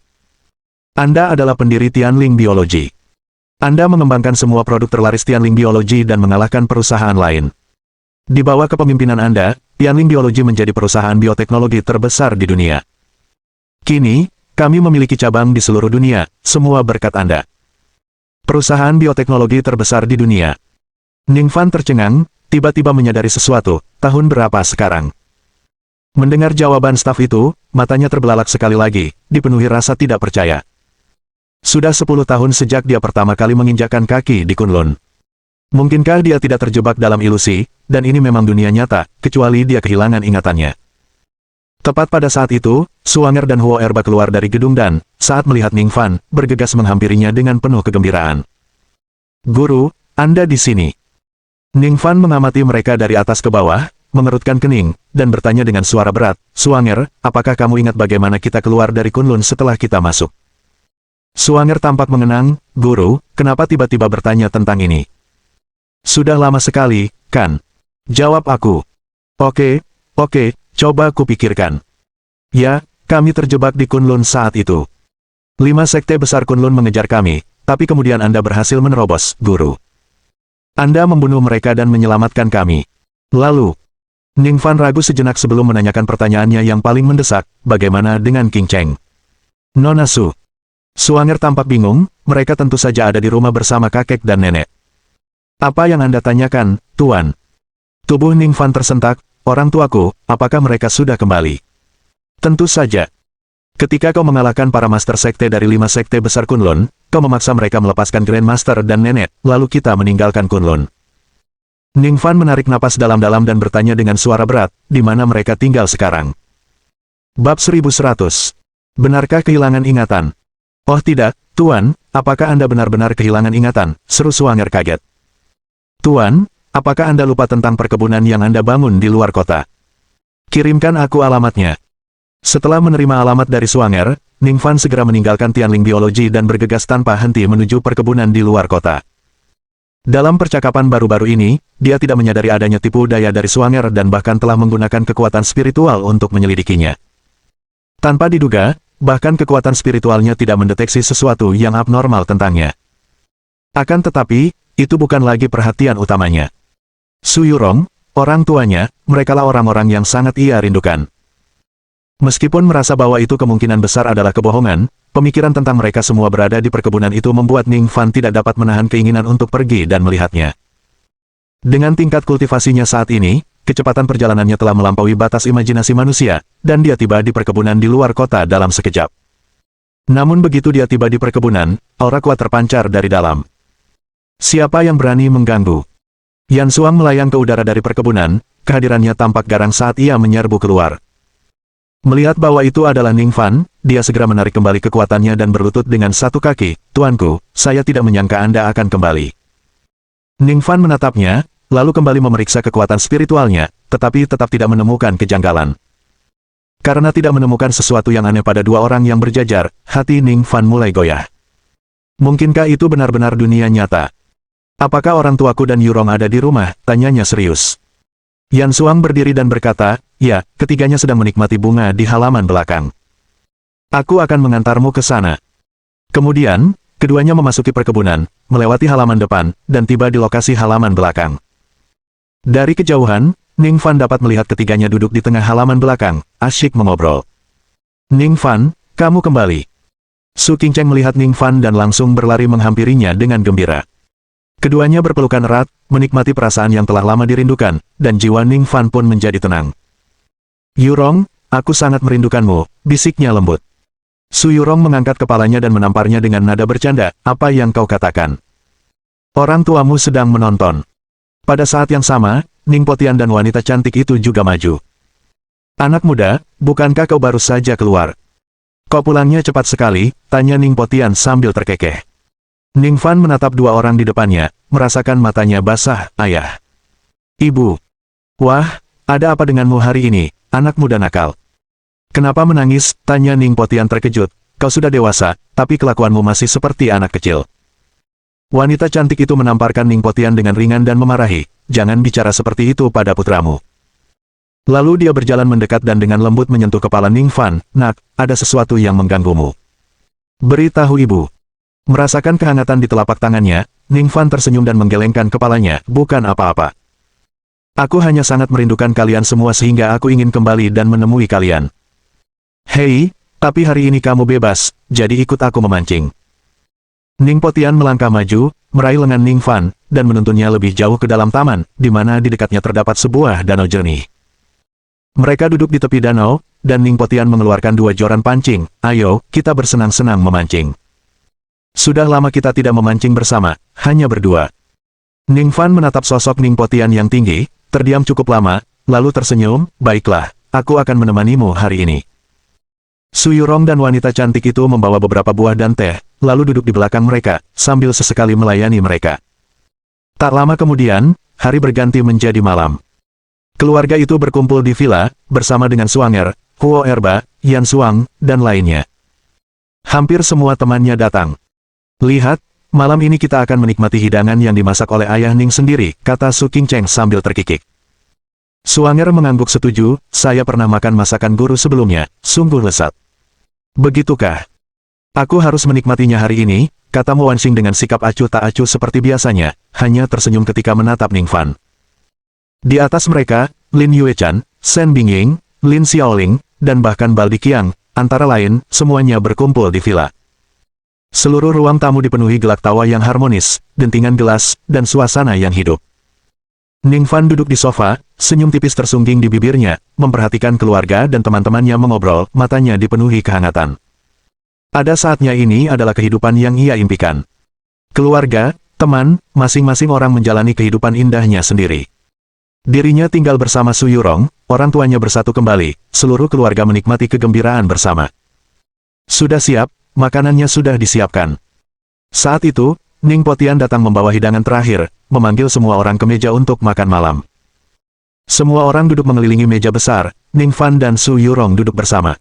Anda adalah pendiri Tianling Biologi. Anda mengembangkan semua produk terlaris Tianling Biologi dan mengalahkan perusahaan lain. Di bawah kepemimpinan Anda, Tianling Biologi menjadi perusahaan bioteknologi terbesar di dunia. Kini, kami memiliki cabang di seluruh dunia, semua berkat Anda. Perusahaan bioteknologi terbesar di dunia." Ning Fan tercengang, tiba-tiba menyadari sesuatu. Tahun berapa sekarang? Mendengar jawaban staf itu, matanya terbelalak sekali lagi, dipenuhi rasa tidak percaya. Sudah 10 tahun sejak dia pertama kali menginjakkan kaki di Kunlun. Mungkinkah dia tidak terjebak dalam ilusi, dan ini memang dunia nyata, kecuali dia kehilangan ingatannya. Tepat pada saat itu, Suanger dan Huo Erba keluar dari gedung dan, saat melihat Ning Fan, bergegas menghampirinya dengan penuh kegembiraan. "Guru, Anda di sini." Ning Fan mengamati mereka dari atas ke bawah, mengerutkan kening, dan bertanya dengan suara berat, "Suanger, apakah kamu ingat bagaimana kita keluar dari Kunlun setelah kita masuk?" Suanger tampak mengenang, "Guru, kenapa tiba-tiba bertanya tentang ini?" "Sudah lama sekali, kan?" jawab aku. Oke, coba kupikirkan. Ya, kami terjebak di Kunlun saat itu. 5 sekte besar Kunlun mengejar kami, tapi kemudian Anda berhasil menerobos, Guru. Anda membunuh mereka dan menyelamatkan kami. Lalu, Ning Fan ragu sejenak sebelum menanyakan pertanyaannya yang paling mendesak, bagaimana dengan King Cheng? Nona Su. Suanger tampak bingung, mereka tentu saja ada di rumah bersama kakek dan nenek. Apa yang Anda tanyakan, Tuan? Tubuh Ning Fan tersentak, orang tuaku, apakah mereka sudah kembali? Tentu saja. Ketika kau mengalahkan para master sekte dari 5 sekte besar Kunlun, kau memaksa mereka melepaskan Grandmaster dan nenek, lalu kita meninggalkan Kunlun. Ning Fan menarik napas dalam-dalam dan bertanya dengan suara berat, di mana mereka tinggal sekarang. Bab 1100. Benarkah kehilangan ingatan? Oh tidak, Tuan, apakah Anda benar-benar kehilangan ingatan? Seru Swanger kaget. Tuan, apakah Anda lupa tentang perkebunan yang Anda bangun di luar kota? Kirimkan aku alamatnya. Setelah menerima alamat dari Swanger, Ning Fan segera meninggalkan Tianling Biologi dan bergegas tanpa henti menuju perkebunan di luar kota. Dalam percakapan baru-baru ini, dia tidak menyadari adanya tipu daya dari Swanger dan bahkan telah menggunakan kekuatan spiritual untuk menyelidikinya. Tanpa diduga, bahkan kekuatan spiritualnya tidak mendeteksi sesuatu yang abnormal tentangnya. Akan tetapi, itu bukan lagi perhatian utamanya. Su Yurong, orang tuanya, merekalah orang-orang yang sangat ia rindukan. Meskipun merasa bahwa itu kemungkinan besar adalah kebohongan, pemikiran tentang mereka semua berada di perkebunan itu membuat Ning Fan tidak dapat menahan keinginan untuk pergi dan melihatnya. Dengan tingkat kultivasinya saat ini, kecepatan perjalanannya telah melampaui batas imajinasi manusia, dan dia tiba di perkebunan di luar kota dalam sekejap. Namun begitu dia tiba di perkebunan, aura kuat terpancar dari dalam. Siapa yang berani mengganggu? Yan Suang melayang ke udara dari perkebunan, kehadirannya tampak garang saat ia menyerbu keluar. Melihat bahwa itu adalah Ning Fan, dia segera menarik kembali kekuatannya dan berlutut dengan satu kaki. Tuanku, saya tidak menyangka Anda akan kembali. Ning Fan menatapnya, lalu kembali memeriksa kekuatan spiritualnya, tetapi tetap tidak menemukan kejanggalan. Karena tidak menemukan sesuatu yang aneh pada dua orang yang berjajar, hati Ning Fan mulai goyah. Mungkinkah itu benar-benar dunia nyata? Apakah orang tuaku dan Yurong ada di rumah? Tanyanya serius. Yan Suang berdiri dan berkata, ya, ketiganya sedang menikmati bunga di halaman belakang. Aku akan mengantarmu ke sana. Kemudian, keduanya memasuki perkebunan, melewati halaman depan, dan tiba di lokasi halaman belakang. Dari kejauhan, Ning Fan dapat melihat ketiganya duduk di tengah halaman belakang, asyik mengobrol. Ning Fan, kamu kembali. Su Qingcheng melihat Ning Fan dan langsung berlari menghampirinya dengan gembira. Keduanya berpelukan erat, menikmati perasaan yang telah lama dirindukan, dan jiwa Ning Fan pun menjadi tenang. Yurong, aku sangat merindukanmu, bisiknya lembut. Su Yurong mengangkat kepalanya dan menamparnya dengan nada bercanda, apa yang kau katakan? Orang tuamu sedang menonton. Pada saat yang sama, Ning Potian dan wanita cantik itu juga maju. Anak muda, bukankah kau baru saja keluar? Kau pulangnya cepat sekali, tanya Ning Potian sambil terkekeh. Ning Fan menatap dua orang di depannya, merasakan matanya basah. Ayah. Ibu. Wah, ada apa denganmu hari ini, anak muda nakal? Kenapa menangis? Tanya Ning Potian terkejut. Kau sudah dewasa, tapi kelakuanmu masih seperti anak kecil. Wanita cantik itu menamparkan Ning Potian dengan ringan dan memarahi. Jangan bicara seperti itu pada putramu. Lalu dia berjalan mendekat dan dengan lembut menyentuh kepala Ning Fan. Nak, ada sesuatu yang mengganggumu. Beritahu ibu. Merasakan kehangatan di telapak tangannya, Ning Fan tersenyum dan menggelengkan kepalanya, bukan apa-apa. Aku hanya sangat merindukan kalian semua sehingga aku ingin kembali dan menemui kalian. Hei, tapi hari ini kamu bebas, jadi ikut aku memancing. Ning Potian melangkah maju, meraih lengan Ning Fan, dan menuntunnya lebih jauh ke dalam taman, di mana di dekatnya terdapat sebuah danau jernih. Mereka duduk di tepi danau, dan Ning Potian mengeluarkan dua joran pancing. Ayo, kita bersenang-senang memancing. Sudah lama kita tidak memancing bersama, hanya berdua. Ning Fan menatap sosok Ning Potian yang tinggi, terdiam cukup lama, lalu tersenyum, baiklah, aku akan menemanimu hari ini. Su Yurong dan wanita cantik itu membawa beberapa buah dan teh, lalu duduk di belakang mereka, sambil sesekali melayani mereka. Tak lama kemudian, hari berganti menjadi malam. Keluarga itu berkumpul di villa, bersama dengan Swanger, Huo Erba, Yan Suang, dan lainnya. Hampir semua temannya datang. Lihat, malam ini kita akan menikmati hidangan yang dimasak oleh ayah Ning sendiri, kata Su Qingcheng sambil terkikik. Swanger mengangguk setuju, saya pernah makan masakan guru sebelumnya, sungguh lezat. Begitukah? Aku harus menikmatinya hari ini, kata Mo Wanxing dengan sikap acuh tak acuh seperti biasanya, hanya tersenyum ketika menatap Ning Fan. Di atas mereka, Lin Yuechan, Shen Bingying, Lin Xiaoling, dan bahkan Baldi Qiang, antara lain, semuanya berkumpul di villa. Seluruh ruang tamu dipenuhi gelak tawa yang harmonis, dentingan gelas, dan suasana yang hidup. Ning Fan duduk di sofa, senyum tipis tersungging di bibirnya, memperhatikan keluarga dan teman-temannya mengobrol, matanya dipenuhi kehangatan. Pada saatnya ini adalah kehidupan yang ia impikan. Keluarga, Teman, masing-masing orang menjalani kehidupan indahnya sendiri. Dirinya tinggal bersama Su Yurong, orang tuanya bersatu kembali, seluruh keluarga menikmati kegembiraan bersama. Sudah siap, makanannya sudah disiapkan. Saat itu, Ning Potian datang membawa hidangan terakhir, memanggil semua orang ke meja untuk makan malam. Semua orang duduk mengelilingi meja besar, Ning Fan dan Su Yurong duduk bersama.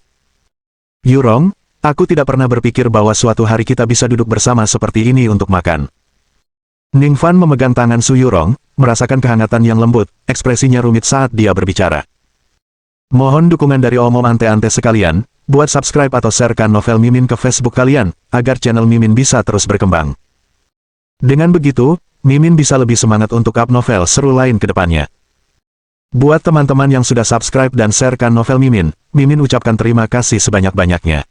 Yurong, aku tidak pernah berpikir bahwa suatu hari kita bisa duduk bersama seperti ini untuk makan. Ning Fan memegang tangan Su Yurong, merasakan kehangatan yang lembut, ekspresinya rumit saat dia berbicara. Mohon dukungan dari omom ante-ante sekalian, buat subscribe atau sharekan novel Mimin ke Facebook kalian, agar channel Mimin bisa terus berkembang. Dengan begitu, Mimin bisa lebih semangat untuk up novel seru lain ke depannya. Buat teman-teman yang sudah subscribe dan sharekan novel Mimin, Mimin ucapkan terima kasih sebanyak-banyaknya.